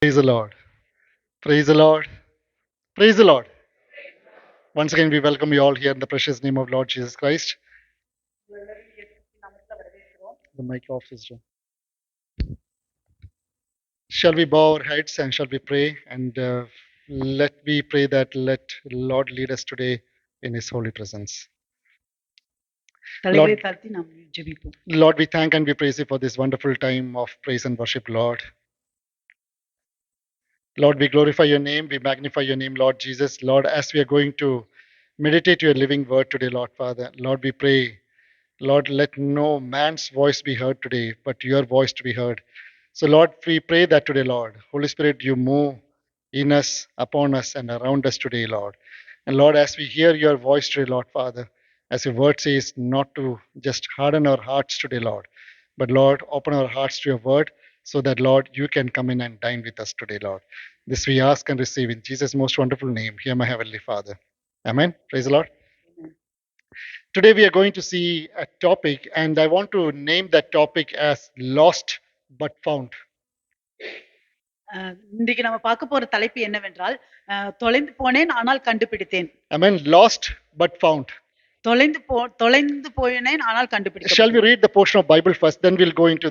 Praise the Lord. Praise the Lord. Praise the Lord. Once again, we welcome you all here in the precious name of Lord Jesus Christ. The mic off is John. Shall we bow our heads and shall we pray? And let me pray that let Lord lead us today in His holy presence. தலைகளை தாழ்த்தி நாம் ஜெபிப்போம். Lord, we thank and we praise you for this wonderful time of praise and worship, Lord. Lord, we glorify your name, we magnify your name, Lord Jesus. Lord, as we are going to meditate your living word today, Lord Father, Lord, we pray, Lord, let no man's voice be heard today, but your voice to be heard. So, Lord, we pray that today, Lord, Holy Spirit, you move in us, upon us, and around us today, Lord. And Lord, as we hear your voice today, Lord Father, as your word says, not to just harden our hearts today, Lord, but Lord, open our hearts to your word so that, Lord, you can come in and dine with us today, Lord. This we ask and receive in Jesus' most wonderful name. Hear my heavenly Father. Amen. Praise the Lord. Today we are going to see a topic, and I want to name that topic as lost but found. இன்றைக்கு நம்ம பார்க்க போற தலைப்பு என்னவென்றால் தொலைந்து போனேன் ஆனால் கண்டுபிடித்தேன். Amen. Lost but found. தொலைந்து போனேன் ஆனால் Shall we கண்டுபிடிக்கப்பட்டேன். read the portion of Bible first? Then we'll go into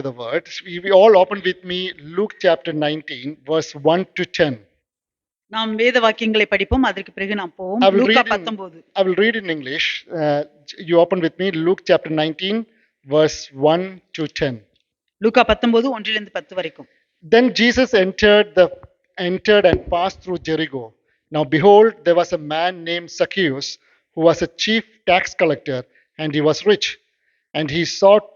the word. We all open with me Luke chapter 19, verse 1 to 10. நாம் வேத வாக்கியங்களை படிப்போம். அதற்கு பிறகு நாம் போவோம். I will Luca read in 19. I will read in English. You open with me Luke chapter 19, verse 1 to 10. லூக்கா 19 1 10 வரைக்கும். Then Jesus entered and passed through Jericho. Now behold, there was a man named Zacchaeus, who was a chief tax collector, and he was rich. And he sought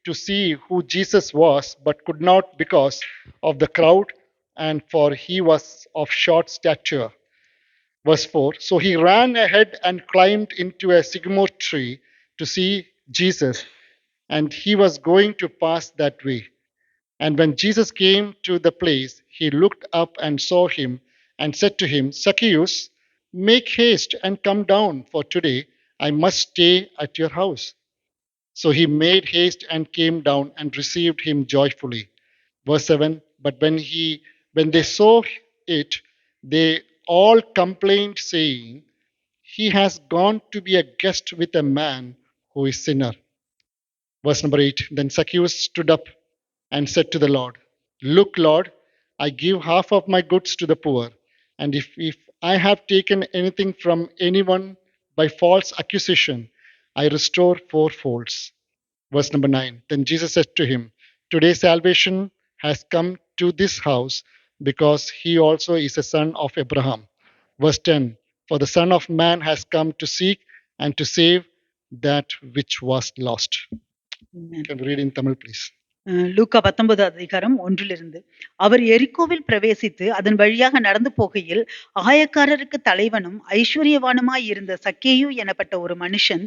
to see who Jesus was, but could not because of the crowd, and for he was of short stature. Verse 4. So he ran ahead and climbed into a sycamore tree to see Jesus, and he was going to pass that way. And when Jesus came to the place, he looked up and saw him and said to him, Zacchaeus, make haste and come down, for today I must stay at your house. So he made haste and came down and received him joyfully. Verse 7. But when they saw it, they all complained, saying, he has gone to be a guest with a man who is sinner. Verse number 8. Then Zacchaeus stood up and said to the Lord, look, Lord, I give half of my goods to the poor, and if I have taken anything from anyone by false accusation, I restore fourfold. Verse number 9. Then Jesus said to him, today salvation has come to this house, because he also is a son of Abraham. Verse 10. For the Son of Man has come to seek and to save that which was lost. Can we read in Tamil, please? லூக்கா 19 அதிகாரம் 1 அவர் எரிக்கோவில் பிரவேசித்து அதன் வழியாக நடந்து போகையில் ஆயக்காரருக்கு தலைவனும் ஐஸ்வர்யவானுமாய் இருந்த சக்கேயு எனப்பட்ட ஒரு மனுஷன்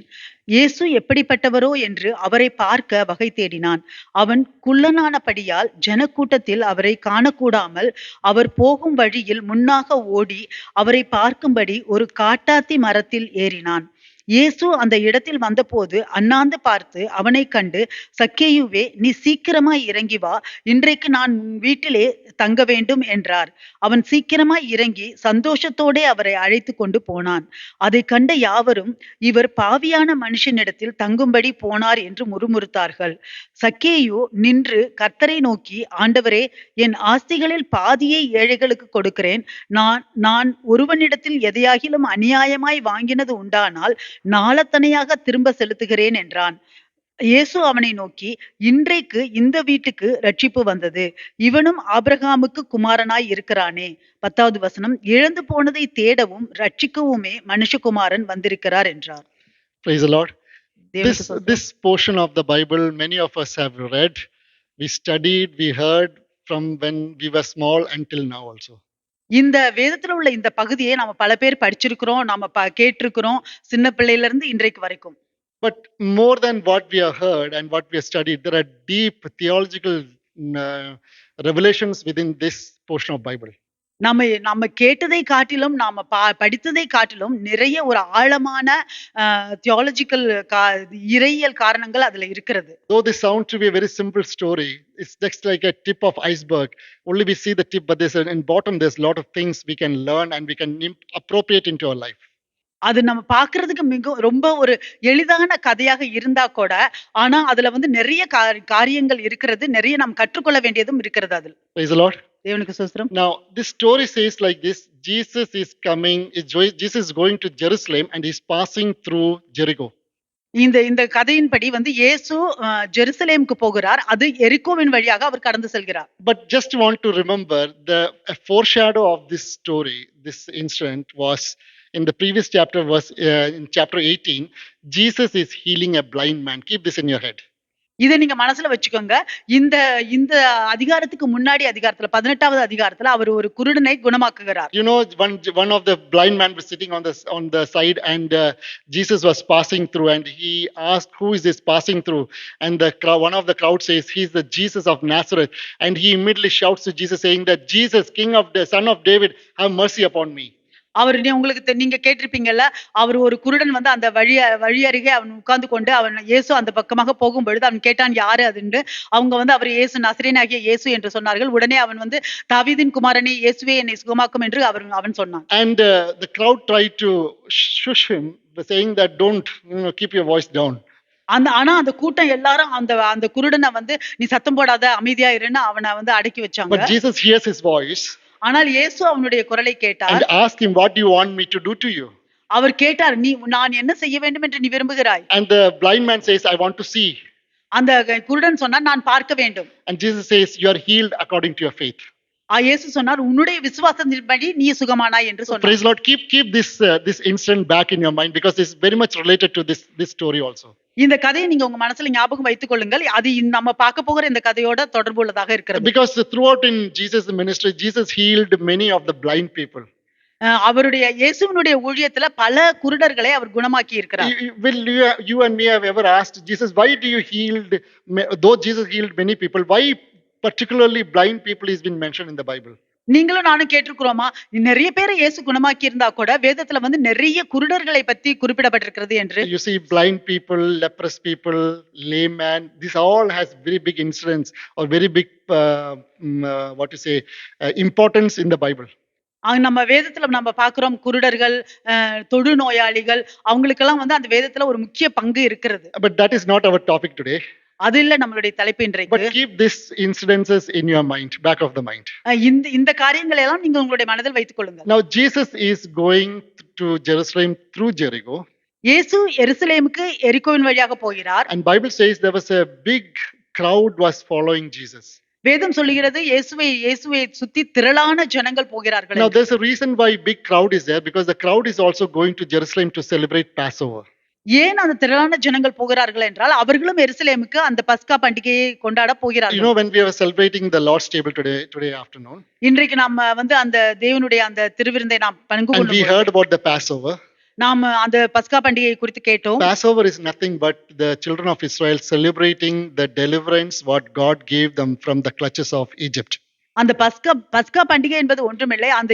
இயேசு எப்படிப்பட்டவரோ என்று அவரை பார்க்க வகை தேடினான். அவன் குள்ளனானபடியால் ஜனக்கூட்டத்தில் அவரை காணக்கூடாமல் அவர் போகும் வழியில் முன்னாக ஓடி அவரை பார்க்கும்படி ஒரு காட்டாத்தி மரத்தில் ஏறினான். இயேசு அந்த இடத்தில் வந்தபோது அண்ணாந்து பார்த்து அவனை கண்டு, சக்கேயுவே, நீ சீக்கிரமாய் இறங்கி வா, இன்றைக்கு நான் உன் வீட்டிலே தங்க வேண்டும் என்றார். அவன் சீக்கிரமாய் இறங்கி சந்தோஷத்தோடே அவரை அழைத்து கொண்டு போனான். அதை கண்ட யாவரும், இவர் பாவியான மனுஷனிடத்தில் தங்கும்படி போனார் என்று முறுமுறுத்தார்கள். சக்கேயு நின்று கர்த்தரை நோக்கி, ஆண்டவரே, என் ஆஸ்திகளில் பாதியை ஏழைகளுக்கு கொடுக்கிறேன். நான் ஒருவனிடத்தில் எதையாகிலும் அநியாயமாய் வாங்கினது உண்டானால் நாளத்தனையாக திரும்ப செலுத்துகிறேன் என்றான். இயேசு அவனை நோக்கி, இன்றைக்கு இந்த வீட்டுக்கு ரட்சிப்பு வந்தது, இவனும் ஆபிரகாமுக்கு குமாரனாய் இருக்கிறானே. 10வது வசனம். இழந்து போனதை தேடவும் ரட்சிக்கவுமே மனுஷகுமாரன் வந்திருக்கிறார் என்றார். Praise the Lord. This portion of the Bible, many of us have read, we studied, we heard from when we were small until now also. இந்த வேதத்துல உள்ள இந்த பகுதியை நாம பல பேர் படிச்சிருக்கிறோம், நாம கேட்டிருக்கிறோம், சின்ன பிள்ளையில இருந்து இன்றைக்கு வரைக்கும். But more than what we have heard and what we have studied, there are deep theological revelations within this portion of Bible. நம்ம நம்ம கேட்டதை காட்டிலும் நாம படித்ததை காட்டிலும் நிறைய ஒரு ஆழமான தியாலஜிக்கல் இறையியல் காரணங்கள் அதுல இருக்கிறது. Though this sounds to be a very simple story, it's just like a tip of iceberg. Only we see the tip, but in bottom there's a lot of things we can learn and we can appropriate into our life. அது நம்ம பார்க்கிறதுக்கு ரொம்ப ஒரு எளிதான கதையாக இருந்தா கூட, ஆனா அதுல வந்து நிறைய காரியங்கள் இருக்கிறது, நிறைய நாம் கற்றுக்கொள்ள வேண்டியதும் இருக்கிறது அதுல. Praise the Lord. தேவனுக்கு ஸ்தோத்திரம். Now this story says like this: Jesus is coming, Jesus is going to Jerusalem and he's passing through Jericho. இந்த கதையின்படி வந்து இயேசு ஜெருசலேமுக்கு போகிறார், அது எரிகோவின் வழியாக அவர் கடந்து செல்கிறார். But just want to remember a foreshadow of this story, this incident was in the previous chapter, was in chapter 18. Jesus is healing a blind man. Keep this in your head. இதை நீங்க மனசுல வச்சுக்கோங்க. இந்த இந்த அதிகாரத்துக்கு முன்னாடி அதிகாரத்துல 18வது அதிகாரத்துல அவர் ஒரு குருடனை குணமாக்குகிறார். You know, one of the blind man was sitting on the side and Jesus was passing through and he asked, who is this passing through? And one of the crowd says, he's the Jesus of Nazareth. And he immediately shouts to Jesus saying that, Jesus, son of David, have mercy upon me. அவர் உங்களுக்கு நீங்க கேட்டிருப்பீங்கல்ல, அவர் ஒரு குருடன் வந்து அந்த வழி அருகே அவன் உட்கார்ந்து கொண்டு அவன் இயேசு அந்த பக்கமாக போகும் பொழுது அவன் கேட்டான், யாரு அதுன்னு. அவங்க வந்து அவர் இயேசு, நசரேயனாகிய இயேசு என்று சொன்னார்கள். உடனே அவன் வந்து, தாவீதின் குமாரனே இயேசுவே என்னை சுகமாக்கும் என்று அவன் சொன்னான். And the crowd tried to shush him, saying that don't keep your voice down. ஆனா அந்த கூட்டம் எல்லாரும் அந்த குருடனை வந்து, நீ சத்தம் போடாத, அமைதியா இருன்னு அவனை வந்து அடக்கி வச்சாங்க. But Jesus hears his voice. ஆனால் இயேசு அவனுடைய குரலை கேட்டார். And asked him, what do you want me to do to you? அவர் கேட்டார், நான் என்ன செய்ய வேண்டும் என்று நீ விரும்புகிறாய்? And the blind man says, I want to see. அந்த குருடன் சொன்னார், நான் பார்க்க வேண்டும். And Jesus says, you are healed according to your faith. இயேசு சொன்னார், உன்னுடைய விசுவாசத்தின்படி நீ சுகமானாய் என்று சொன்னார். Praise Lord. Keep this incident back in your mind because it's very much related to this story also. இந்த கதையை நீங்க உங்க மனசுல ஞாபகம் வைத்துக் கொள்ளுங்கள். அது நம்ம பார்க்க போகிற இந்த கதையோட தொடர்பு உள்ளதாக இருக்கிறது. Because throughout in Jesus' ministry, Jesus healed many of the blind people. அவருடைய இயேசுவினுடைய ஊழியத்துல பல குருடர்களை அவர் குணமாக்கி இருக்கிறார். Will you and me have ever asked Jesus, why do you healed, though Jesus healed many people, why particularly blind people is been mentioned in the Bible? நீங்களும் நானும் கேட்டிருக்கிறோமா? நிறைய பேரை இயேசு குணமாக்கி இருந்தா கூட வேதத்துல வந்து நிறைய குருடர்களை பத்தி குறிப்பிடப்பட்டிருக்கிறது என்று. You see blind people, leprous people, lame man, this all has very big incidents or very big what to say importance in the Bible. நம்ம வேதத்துல நம்ம பாக்குறோம், குருடர்கள், தொடு நோயாளிகள், அவங்களுக்கெல்லாம் வந்து அந்த வேதத்துல ஒரு முக்கிய பங்கு இருக்கிறது. But that is not our topic today. அது இல்ல நம்மளுடைய தலைப்பு இன்றைக்கு. But keep these incidences in your mind, back of the mind. இந்த காரியங்களை எல்லாம் நீங்க உங்களுடைய மனதில் வைத்துக் கொள்ளுங்கள். Now Jesus is going to Jerusalem through Jericho. இயேசு எருசலேமுக்கு எரிகோவின் வழியாக போகிறார். And Bible says there was a big crowd was following Jesus. வேதம் சொல்லுகிறது இயேசுவை சுத்தி திரளான ஜனங்கள் போகிறார்கள். Now there's a reason why big crowd is there, because the crowd is also going to Jerusalem to celebrate Passover. ஏன் அந்த திரளான ஜனங்கள் போகிறார்கள் என்றால், அவர்களும் எருசலேமுக்கு அந்த பஸ்கா பண்டிகையை கொண்டாட போகிறார்கள். You know, when we were celebrating the Lord's table today afternoon, இன்றைக்கு நாம வந்து அந்த தேவனுடைய அந்த திருவிருந்தை நாம் பங்கு கொள்ளும். And we heard about the Passover. நாம் அந்த பஸ்கா பண்டிகையை குறித்து கேட்டோம். Passover is nothing but the children of Israel celebrating the deliverance what God gave them from the clutches of Egypt. அந்த பஸ்கா பண்டிகை என்பது ஒன்றுமில்லை, அந்த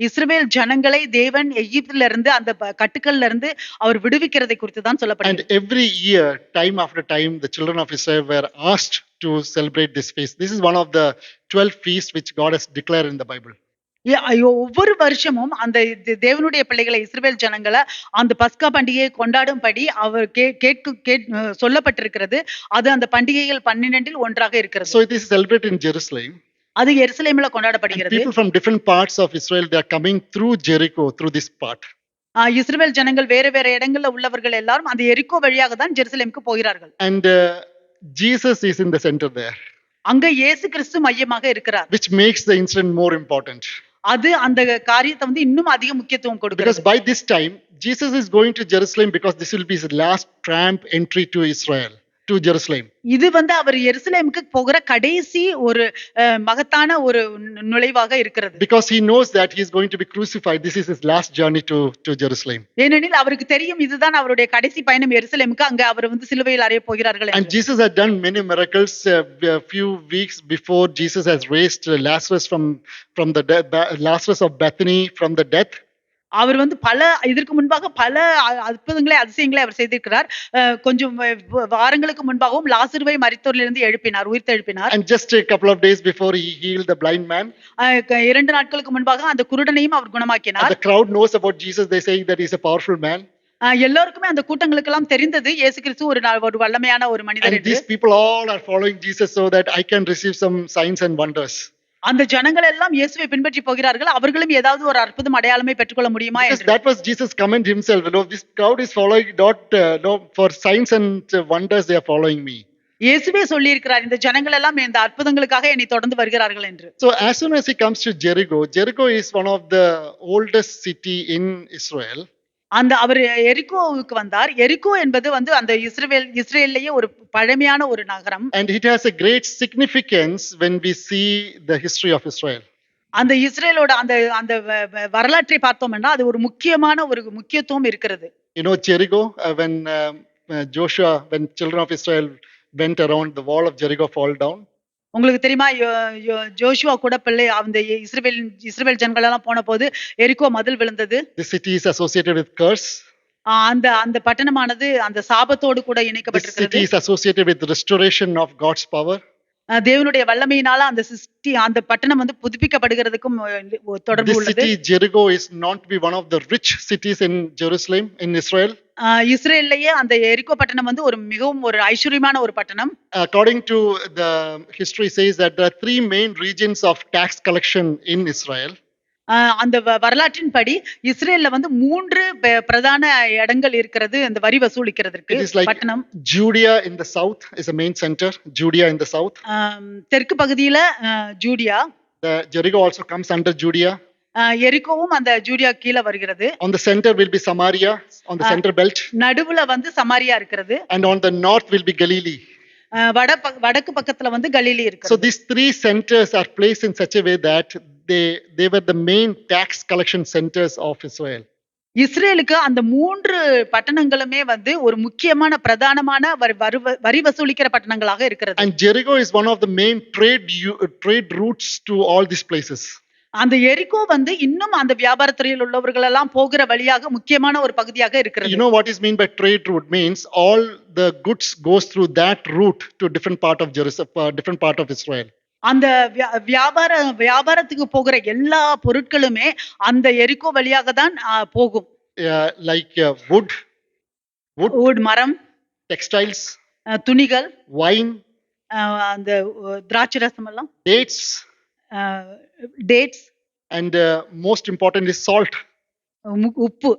இஸ்ரவேல் ஜனங்களை தேவன் எகிப்தில இருந்து அந்த கட்டுக்கள்ல இருந்து அவர் விடுவிக்கிறதை குறித்து தான் சொல்லப்படுகிறது. And every year, time after time, the children of Israel were asked to celebrate this feast. This is one of the 12 feasts which God has declared in the Bible. ஒவ்வொரு வருஷமும் அந்த தேவனுடைய பிள்ளைகளை, இஸ்ரவேல் ஜனங்களை அந்த பஸ்கா பண்டிகையை கொண்டாடும்படி அவர் சொல்லப்பட்டிருக்கிறது. அது அந்த பண்டிகைகள் 12 ஒன்றாக இருக்கிறது. So it is celebrated in Jerusalem. அது எருசலேமில் கொண்டாடப்படுகிறது. People from different parts of Israel, they are coming through Jericho, through this part. இஸ்ரவேல் ஜனங்கள் வேற இடங்கள்ல உள்ளவர்கள் எல்லாரும் அந்த எரிகோ வழியாக தான் ஜெருசலேமுக்கு போகிறார்கள். And Jesus is in the center there. அங்க இயேசு கிறிஸ்து மையமாக இருக்கிறார். Which makes the incident more important. அது அந்த காரியத்தை வந்து இன்னும் அதிக முக்கியத்துவம் கொடுக்கிறது. Because by this time Jesus is going to Jerusalem because this will be his last tramp entry to Israel. to Jerusalem. இது வந்து அவர் எருசலேமுக்கு போகிற கடைசி ஒரு மகத்தான ஒரு நுழைவாக இருக்கிறது. Because he knows that he is going to be crucified. This is his last journey to Jerusalem. ஏனெனில் அவருக்கு தெரியும் இதுதான் அவருடைய கடைசி பயணம் எருசலேமுக்கு, அங்க அவர் வந்து சிலுவையில் அறைய போகிறார்கள் And என்று. Jesus had done many miracles a few weeks before. Jesus has raised Lazarus from the death, Lazarus of Bethany from the death. அவர் வந்து இதற்கு முன்பாக பல அற்புதங்களை அதிசயங்களை அவர் செய்திருக்கிறார். கொஞ்சம் வாரங்களுக்கு முன்பாகவும் லாசருவை மரித்தோரிலிருந்து எழுப்பினார், உயிர்த்து எழுப்பினார். And just a couple of days before he healed the blind man. 2 நாட்களுக்கு முன்பாக அந்த குருடனையும் அவர் குணமாக்கினார். And the crowd knows about Jesus. They say that he's a powerful man. எல்லாருக்குமே அந்த கூட்டங்களுக்கு எல்லாம் தெரிந்தது இயேசு கிறிஸ்து ஒரு வல்லமையான ஒரு மனிதர் And என்று. these people all are following Jesus so that I can receive some signs and wonders. அந்த ஜனங்கள் எல்லாம் இயேசுவை பின்பற்றி போகிறார்கள், அவர்களும் ஏதாவது ஒரு அற்புதம் அடையாளமே பெற்றுக்கொள்ள முடியுமா Because என்று. that was Jesus' comment himself. This crowd is following not for signs and wonders. They are following me. இயேசுவே சொல்லி இருக்கிறார், இந்த ஜனங்கள் எல்லாம் இந்த அற்புதங்களுக்காக என்னை தொடர்ந்து வருகிறார்கள் என்று. So as soon as he comes to Jericho, Jericho is one of the oldest city in Israel. அவர் எரிகோவுக்கு வந்தார். எரிகோ என்பது வந்து அந்த இஸ்ரேல்லேயே ஒரு பழமையான ஒரு நகரம். And it has a great significance when we see the history of Israel. அந்த இஸ்ரேலோட அந்த அந்த வரலாற்றை பார்த்தோம்னா அது ஒரு முக்கியமான ஒரு முக்கியத்துவம் இருக்கிறது. You know Jericho, when Joshua, when children of Israel went around, the wall of Jericho fall down. உங்களுக்கு தெரியுமா, ஜோஷுவா கூட பிள்ளை அந்த இஸ்ரவேல் ஜனங்கள் எல்லாம் போன போது எரிகோ மதில் விழுந்தது. The city is associated with curse. அந்த அந்த பட்டணமானது அந்த சாபத்தோடு கூட The இணைக்கப்பட்டிருக்கிறது. city is associated with restoration of God's power. தேவனுடைய வல்லமையினால அந்த பட்டணம் வந்து புதுப்பிக்கப்படுகிறதுக்கும் தொடர்பு This உள்ளது. city Jericho is known to be one of the rich cities in Jerusalem, in Israel. இஸ்ரேல்லேயே அந்த எரிகோ பட்டணம் வந்து மிகவும் ஒரு ஐஸ்வர்யமான ஒரு பட்டணம். According to the history says that there are 3 main regions of tax collection in Israel. அந்த வரலாற்றின்படி இஸ்ரேல்ல வந்து 3 பிரதான இடங்கள் இருக்கிறது அந்த வரி வசூலிக்கிறதுக்கு. It is like பட்டணம் Judea in the south is a main center. Judea in the south. தெற்கு பகுதியில ஜூடியா. The Jericho also comes under Judea. எரிகோவும் அந்த ஜூடியா கீழ வருகிறது. On the center will be Samaria, on the center belt. நடுவுல வந்து சமாரியா இருக்கிறது. And on the north will be Galilee. வடக்கு பக்கத்துல வந்து கலிலி இருக்கு. So these 3 centers are placed in such a way that they were the main tax collection centers of Israel. இஸ்ரேலுக்கு அந்த 3 பட்டணங்களுமே வந்து ஒரு முக்கியமான பிரதானமான வரி வசூலிக்கிற பட்டணங்களாக இருக்கிறது. And Jericho is one of the main trade routes to all these places. அந்த எரிகோ வந்து இன்னும் அந்த வியாபார துறையில் உள்ளவர்கள் எல்லாம் போகிற வழியாக முக்கியமான ஒரு பகுதியாக இருக்கிறது. You know what is mean by trade route? Means all the goods goes through that route to different part of Jerusalem, different part of Israel. அந்த வியாபாரத்துக்கு போகிற எல்லா பொருட்களுமே அந்த எரிகோ வழியாக தான் போகும். Like wood, மரம், textiles, துணிகள், wine, அந்த திராட்சை ரசம் எல்லாம், dates, and most important is salt. உப்பு.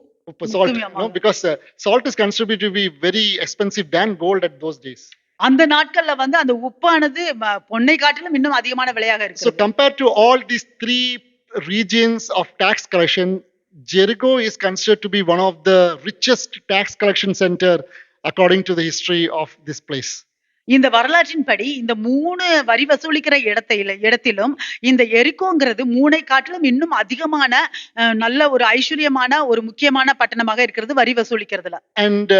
Salt, no? Because salt is considered to be very expensive than gold at those days. அந்த நாட்கள்ல வந்து அந்த உப்பானது பொன்னை காட்டிலும் இன்னும் அதிகமான விலையாக இருக்கு. So compared to all these 3 regions of tax collection, Jericho is considered to be one of the richest tax collection center according to the history of this place. இந்த வரலாற்றின்படி இந்த 3 வரி வசூலிக்கிற இடத்திலும் இந்த எரிகோங்கிறது 3ஐ காட்டிலும் இன்னும் அதிகமான நல்ல ஒரு ஐஸ்வர்யமான ஒரு முக்கியமான பட்டணமாக இருக்கிறது வரி வசூலிக்கிறதுல. And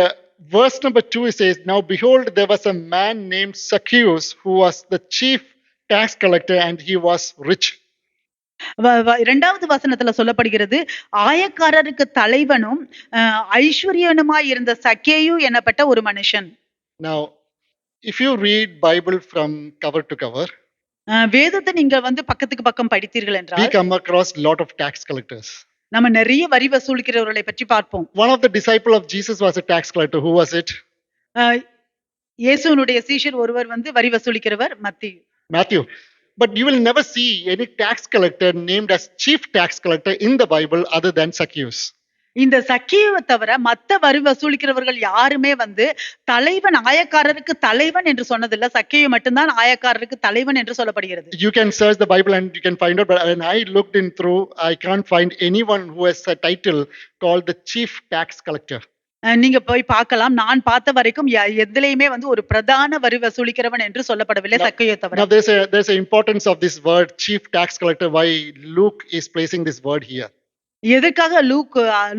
verse number 2 says, now behold, there was a man named Zacchaeus who was the chief tax collector and he was rich. இரண்டாவது வசனத்துல சொல்லப்படுகிறது, ஆயக்காரருக்கு தலைவனும் ஐஸ்வர்யனுமாய் இருந்த சக்கேயு எனப்பட்ட ஒரு மனுஷன். Now if you read Bible from cover to cover, வேதத்தை நீங்க வந்து பக்கத்துக்கு பக்கம் படித்தீர்கள் என்றால் we come across lot of tax collectors. நம்ம நிறைய வரி வசூலிக்கிறவர்களை பற்றி பார்ப்போம். One of the disciple of Jesus was a tax collector. Who was it? இயேசுவினுடைய சீஷர் ஒருவர் வந்து வரி வசூலிக்கிறவர் Matthew. But you will never see any tax collector named as chief tax collector in the Bible other than Zacchaeus. இந்த சக்கேயுவை தவிர மத்த வரி வசூலிக்கிறவர்கள் யாருமே வந்து தலைவன், ஆயக்காரருக்கு தலைவன் என்று சொன்னதில்லை. சக்கேயு மட்டும்தான் ஆயக்காரருக்கு தலைவன் என்று சொல்லப்படுகிறது. You can search the Bible and you can find out, but when I looked in through, I can't find anyone who has a title called the chief tax collector. நீங்க போய் பார்க்கலாம். நான் பார்த்த வரைக்கும் எதுலயுமே வந்து ஒரு பிரதான வரி வசூலிக்கிறவன் என்று சொல்லப்படவில்லை Now, சக்கையோ தவிர. now there's a importance of this word chief tax collector. Why Luke is placing this word here? எதற்காக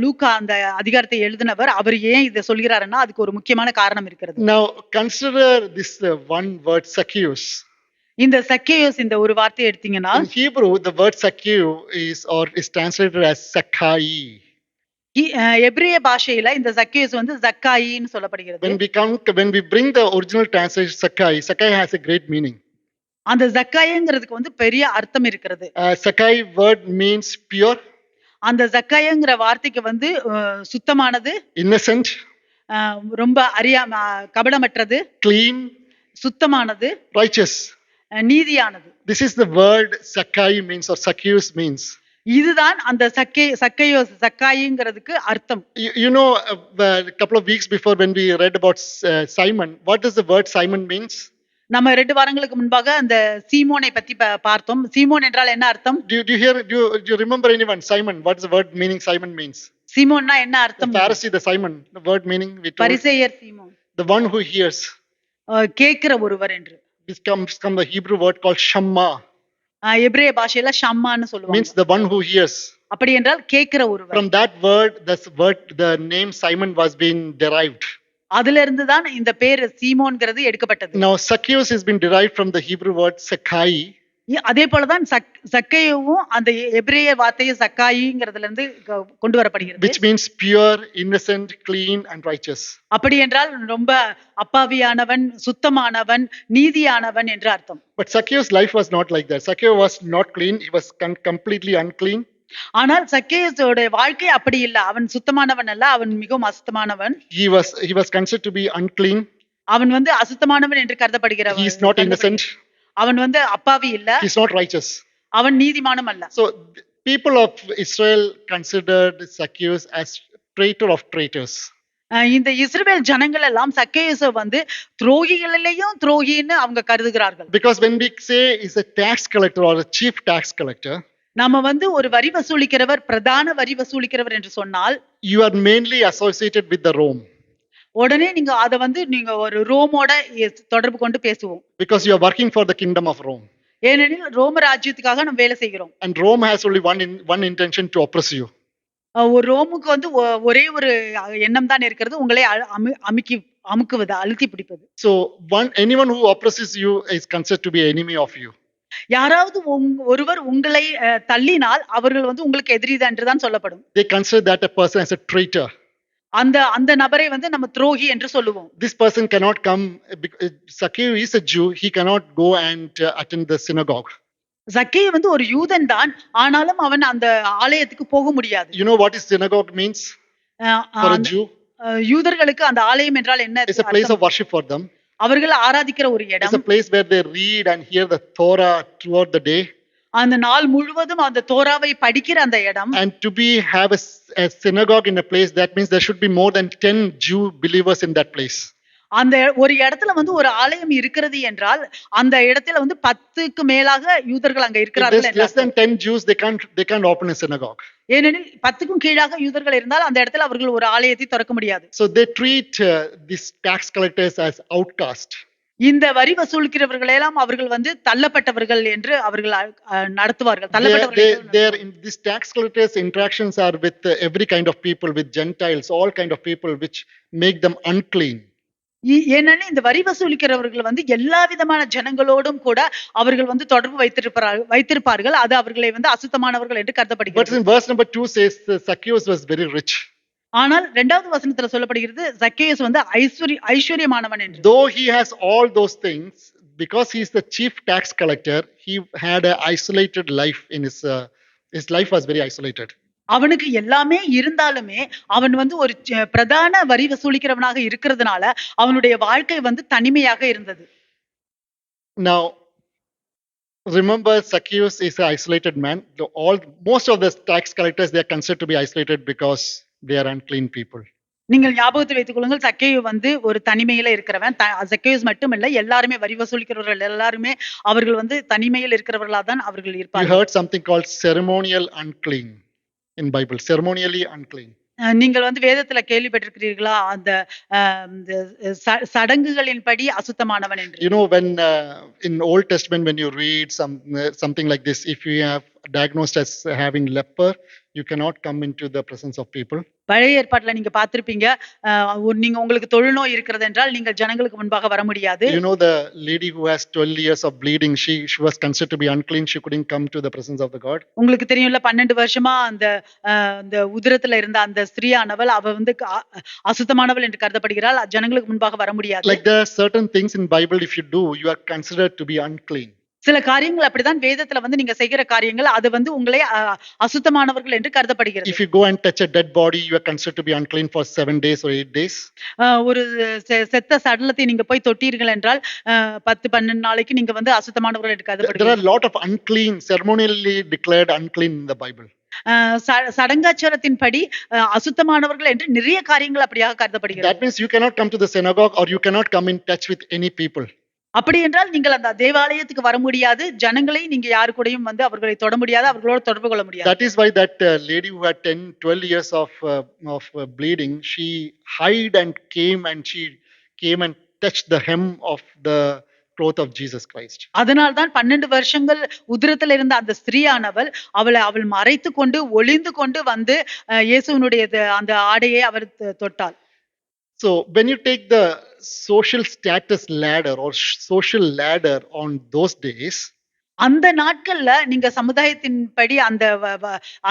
லூக்கா அந்த அதிகாரத்தை எழுதினவர் அவர் ஏன் இதை சொல்கிறாருன்னா அதுக்கு ஒரு முக்கியமான காரணம் இருக்கிறது. Now consider this one word Zacchaeus. இந்த சக்கேயோஸ் இந்த ஒரு வார்த்தையை எடுத்தீங்கன்னா In Hebrew, the word Zacchaeus is translated as Sakai. எபிரிய பாஷையில இந்த சக்கேயோஸ் வந்து ஜக்காயின்னு சொல்லப்படுகிறது. When we bring the original translation Sakai has a great meaning. அந்த ஜக்காயங்கிறதுக்கு வந்து பெரிய அர்த்தம் இருக்கிறது. Sakai word means pure. அந்த ஜக்காயங்கிற வார்த்தைக்கு வந்து சுத்தமானது, innocent, ரொம்ப கபடமற்றது, clean, சுத்தமானது, righteous, நீதியானது. This is the word Sakai means or Zacchaeus means. இதுதான் அந்த சக்காயிங்கிறதுக்கு அர்த்தம். You know, a couple of weeks before when we read about Simon, what does the word Simon means? நம்ம 2 வாரங்களுக்கு முன்பாக அந்த சீமோனை பத்தி பார்த்தோம். சீமோன் என்றால் என்ன அர்த்தம்? Do you remember anyone? Simon, what is the word meaning Simon means? சீமோன்னா என்ன அர்த்தம்? The Pharisee, the Simon, the word meaning we told. பரிசேயர் சீமோன். The one who hears. கேட்கிற ஒருவர் என்று. This comes from the Hebrew word called Shamma. எபிரேய பாஷையில ஷம்மான்னு சொல்லுவாங்க. Means the one who hears. அப்படி என்றால் கேட்கிற ஒருவர். From that word, the name Simon was being derived. அதுல இருந்து தான் இந்த பேர் சீமோன்ங்கிறது எடுக்கப்பட்டது. Now Zacchaeus has been derived from the Hebrew word Sakai. அதே போலதான் சக்கையும் அந்த எபிரேய வார்த்தையை சக்காயிங்கிறதுல இருந்து கொண்டு வரப்படுகிறது. Which means pure, innocent, clean and righteous. அப்படி என்றால் ரொம்ப அப்பாவியானவன், சுத்தமானவன், நீதியானவன் என்று அர்த்தம். But Zacchaeus' life was not like that. Zacchaeus was not clean. He was completely unclean. ஆனால் சக்கேயோட வாழ்க்கை அப்படி இல்ல. அவன் சுத்தமானவன் அல்ல, அவன் மிகவும் அசுத்தமானவன். He was considered to be unclean. அவன் வந்து அசுத்தமானவன் என்று கருதப்படுகிறவன். He is not innocent. அவன் வந்து அப்பாவி இல்ல. He is not righteous. அவன் நீதிமானும் அல்ல. So people of Israel considered Zacchaeus as traitor of traitors. இந்த இஸ்ரவேல் ஜனங்கள் எல்லாம் சக்கேயுஸை வந்து துரோகிகளிலேயும் துரோகின்னு அவங்க கருதுகிறார்கள். Because when we say is a tax collector or a chief tax collector, நாம வந்து ஒரு வரி வசூலிக்கிறவர், பிரதான வரி வசூலிக்கிறவர் என்று சொன்னால் you are mainly associated with the Rome. உடனே நீங்க அத வந்து நீங்க ஒரு ரோமோட தொடர்பு கொண்டு பேசுவோம். Because you are working for the kingdom of Rome. ஏனெனில் ரோம ராஜ்யத்துக்காக நம்ம வேலை செய்கிறோம். And Rome has only one intention to oppress you. ஒரு ரோமுக்கு வந்து ஒரே ஒரு எண்ணம் தான் இருக்கிறது, உங்களை அமுக்குவது, அழுத்தி பிடிப்பது. So anyone who oppresses you is considered to be an enemy of you. யாராவது ஒருவர் உங்களை தள்ளினால் அவர்கள் வந்து உங்களுக்கு எதிரிதான் என்று தான் சொல்லப்படும். They consider that a person as a traitor. அந்த நபரை வந்து நம்ம துரோகி என்று சொல்லுவோம். This person cannot come. Zacchaeus is a Jew. He cannot go and attend the synagogue. சக்கேயு வந்து ஒரு யூதன் தான், ஆனாலும் அவன் அந்த ஆலயத்துக்கு போக முடியாது. You know what is synagogue means for a Jew? யூதர்களுக்கு அந்த ஆலயம் என்றால் என்ன? It's a place of worship for them. அவர்கள் ஆராதிக்கிற ஒரு இடம். It's a place where they read and hear the Torah throughout the day. அந்த நாள் முழுவதும் அந்த தோராவை படிக்கிற அந்த இடம். And to have a synagogue in a place, that means there should be more than 10 Jew believers in that place. அந்த ஒரு இடத்துல வந்து ஒரு ஆலயம் இருக்கிறது என்றால் அந்த இடத்துல வந்து 10க்கு மேலாக யூதர்கள் அங்க இருக்கிறார்கள். Less than 10 Jews they can't open a synagogue. ஏனெனில் 10க்கும் கீழாக யூதர்கள் இருந்தால் அந்த இடத்துல அவர்கள் ஒரு ஆலயத்தை திறக்க முடியாது. So they treat these tax collectors as outcast. இந்த வரி வசூலிக்கிறவர்கள் எல்லாம் அவர்கள் வந்து தள்ளப்பட்டவர்கள் என்று அவர்கள் நடத்துவார்கள். தள்ளப்பட்டவர்கள். These tax collectors interactions are with every kind of people, with Gentiles, all kind of people, which make them unclean. ஏனெனில் இந்த வரி வசூலிக்கிறவர்கள் வந்து எல்லா விதமான ஜனங்களோடும் கூட அவர்கள் வந்து தொடர்பு வைத்திருப்பார்கள். அது அவர்களை வந்து அசுத்தமானவர்கள் என்று கருதப்படுகிறது. But in verse number 2 says Zacchaeus was very rich. ஆனால் இரண்டாவது வசனத்துல சொல்லப்படுகிறது சக்கேயஸ் வந்து ஐஸ்வரியமானவன் என்று. Though he has all those things, because he is the chief tax collector, he had an isolated life in his life was very isolated. அவனுக்கு எல்லாமே இருந்தாலுமே அவன் வந்து ஒரு பிரதான வரி வசூலிக்கிறவனாக இருக்கிறதுனால அவனுடைய வாழ்க்கை வந்து தனிமையாக இருந்தது. Now remember, Zacchaeus is an isolated man. Most of the tax collectors, they are considered to be isolated because they are unclean people. நீங்கள் ஞாபகத்தில் வைத்துக் கொள்ளுங்கள், சக்கேயு வந்து ஒரு தனிமையில இருக்கிறவன். சக்கேயு மட்டுமல்ல, எல்லாருமே வரி வசூலிக்கிறவர்கள் எல்லாருமே அவர்கள் வந்து தனிமையில் இருக்கிறவர்களா தான் அவர்கள் இருப்பார்கள். You heard something called ceremonial unclean in Bible. Ceremonially unclean. நீங்கள் வந்து வேதத்துல கேள்விப்பட்டிருக்கிறீர்களா அந்த இந்த சடங்குகளின்படி அசுத்தமானவன் என்று? You know, when in Old Testament, when you read something like this, if you have diagnosed as having leper, you cannot come into the presence of people. பழைய ஏற்பாட்டுல நீங்க பார்த்திருப்பீங்க, நீங்க உங்களுக்கு தொழுநோய் இருக்கிறது என்றால் நீங்கள் ஜனங்களுக்கு முன்பாக வர முடியாது. You know, the lady who has 12 years of bleeding, she was considered to be unclean. She couldn't come to the presence of the God. உங்களுக்கு தெரியும்ல, 12 வருஷமா அந்த அந்த உதிரத்துல இருந்த அந்த ஸ்திரீயானவள் அவ வந்து அசுத்தமானவள் என்று கருதப்படுகிறாள். ஜனங்களுக்கு முன்பாக வர முடியாது. Like there are certain things in Bible, if you do, you are considered to be unclean. சில காரியங்கள் அப்படிதான் வேதத்துல வந்து நீங்க செய்கிற காரியங்கள் அது வந்து உங்களை அசுத்தமானவர்கள் என்று கருதப்படுகிறது. If you go and touch a dead body, you are considered to be unclean for 7 days or 8 days. ஒரு செத்த சடலத்தை நீங்க போய் தொட்டீர்கள் என்றால் 10-12 நாளைக்கு நீங்க வந்து அசுத்தமானவர்கள் என்று கருதப்படுகிறது. There are a lot of unclean, ceremonially declared unclean in the Bible. சடங்காச்சாரத்தின்படி அசுத்தமானவர்கள் என்று நிறைய காரியங்கள் அப்படியாக கருதப்படுகிறது. That means you cannot come to the synagogue or you cannot come in touch with any people. அப்படி என்றால் நீங்கள் அந்த தேவாலயத்துக்கு வர முடியாது, ஜனங்களை நீங்க யாரு கூடயும் வந்து அவர்களை தொட முடியாது, அவர்களோடு தொடர்பு கொள்ள முடியாது. That is why that lady who had 10-12 years of bleeding, she hid and came and touched the hem of the cloth of Jesus Christ. அதனால்தான் 12 வருஷங்கள் உதிரத்தில் இருந்த அந்த ஸ்திரீயானவள் அவள் மறைத்து கொண்டு ஒளிந்து கொண்டு வந்து இயேசுவினுடைய அந்த ஆடையை அவர் தொட்டாள். So when you take the social status ladder or social ladder on those days, அந்த நாட்கள்ல நீங்க சமுதாயத்தின்படி அந்த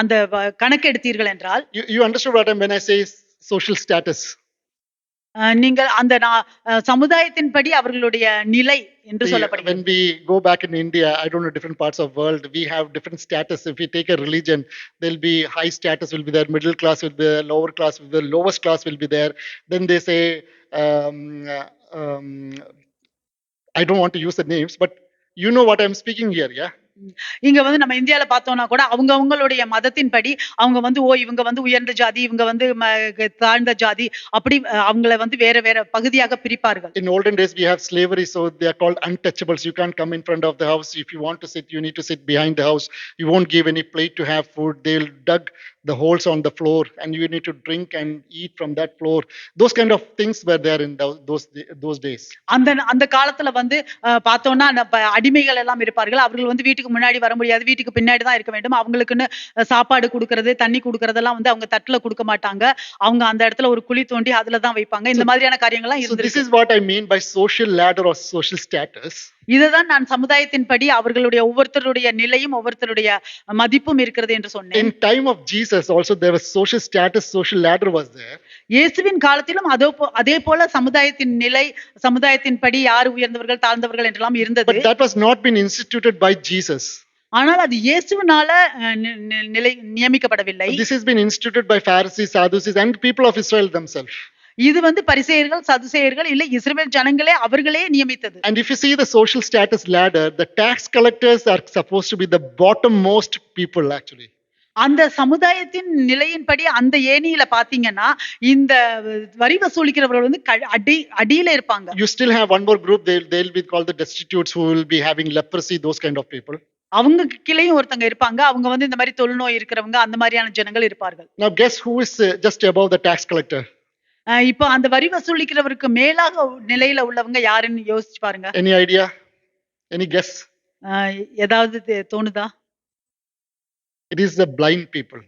அந்த கணக்கு எடுத்தீர்கள் என்றால், you understood what I mean when I say social status. நீங்கள் அந்த சமுதாயத்தின்படி அவர்களுடைய நிலை என்று சொல்லப்படுகிறது. When we go back in India, I don't know, different parts of world, we have different status. If we take a religion, there'll be high status will be there, middle class will be there, lower class will be there, lowest class will be there. Then they say, I don't want to use the names, but you know what I'm speaking here, yeah? இங்க வந்து நம்ம இந்தியால பார்த்தோம்னா கூட அவங்களுடைய மதத்தின்படி அவங்க வந்து இவங்க வந்து உயர்ந்த ஜாதி, இவங்க வந்து தாழ்ந்த ஜாதி, அப்படி அவங்கள வந்து வேற வேற பகுதியாக பிரிப்பார்கள். In olden days we have slavery, so they are called untouchables. You can't come in front of the house. If you want to sit, you need to sit behind the house. You won't give any plate to have food. They'll dug the holes on the floor and you need to drink and eat from that floor. Those kind of things were there in those days. அந்த காலத்துல வந்து பார்த்தோம்னா அடிமைகள் எல்லாம் இருப்பார்கள். அவர்கள் வந்து வீட்டுக்கு முன்னாடி வர முடியாது, வீட்டுக்கு பின்னாடி தான் இருக்க வேண்டும். அவங்களுக்குன்னு சாப்பாடு கொடுக்கறது, தண்ணி கொடுக்கறதெல்லாம் வந்து அவங்க தட்டுல கொடுக்க மாட்டாங்க. அவங்க அந்த இடத்துல ஒரு குழி தோண்டி அதுல தான் வைப்பாங்க. இந்த மாதிரியான காரியங்கள்லாம் இருந்துச்சு. So this is what I mean by social ladder or social status. இதுதான் நான் சமுதாயத்தின்படி அவர்களுடைய ஒவ்வொருத்தருடைய நிலையும் ஒவ்வொருத்தருடைய மதிப்பும் இருக்கிறது என்று சொன்னேன். In time of Jesus also there was social status, social ladder was there. இயேசுவின் காலத்திலும் அதே போல சமுதாயத்தின் நிலை, சமுதாயத்தின்படி யார் உயர்ந்தவர்கள் தாழ்ந்தவர்கள் என்றெல்லாம் இருந்தது. But that was not been instituted by Jesus. ஆனால் அது இயேசுவினால நியமிக்கப்படவில்லை. This has been instituted by Pharisees, Sadducees and people of Israel themselves. இது வந்து பரிசேயர்கள், சதுசேயர்கள் இல்ல இஸ்ரவேல் ஜனங்களே அவர்களே நியமித்தது. And if you see the social status ladder, the tax collectors are supposed to be the bottommost people actually. அந்த சமுதாயத்தின் நிலையின்படி அந்த ஏணியில பாத்தீங்கன்னா இந்த வரி வசூலிக்கிறவர்கள் வந்து அடியில இருப்பாங்க. You still have one more group, they'll be called the destitutes who will be having leprosy, those kind of people. அவங்க கீழேயும் ஒருத்தங்க இருப்பாங்க. அவங்க வந்து இந்த மாதிரி தொழுநோய் இருக்கிறவங்க, அந்த மாதிரியான ஜனங்கள் இருப்பார்கள். Now guess who is just above the tax collector? இப்போ அந்த வரி வசூலிக்கிறவருக்கு மேலாக நிலையில உள்ளவங்க யாருன்னு யோசிச்சு பாருங்க. Any idea? Any guess? ஏதாவது தோணுதா? It is the blind people.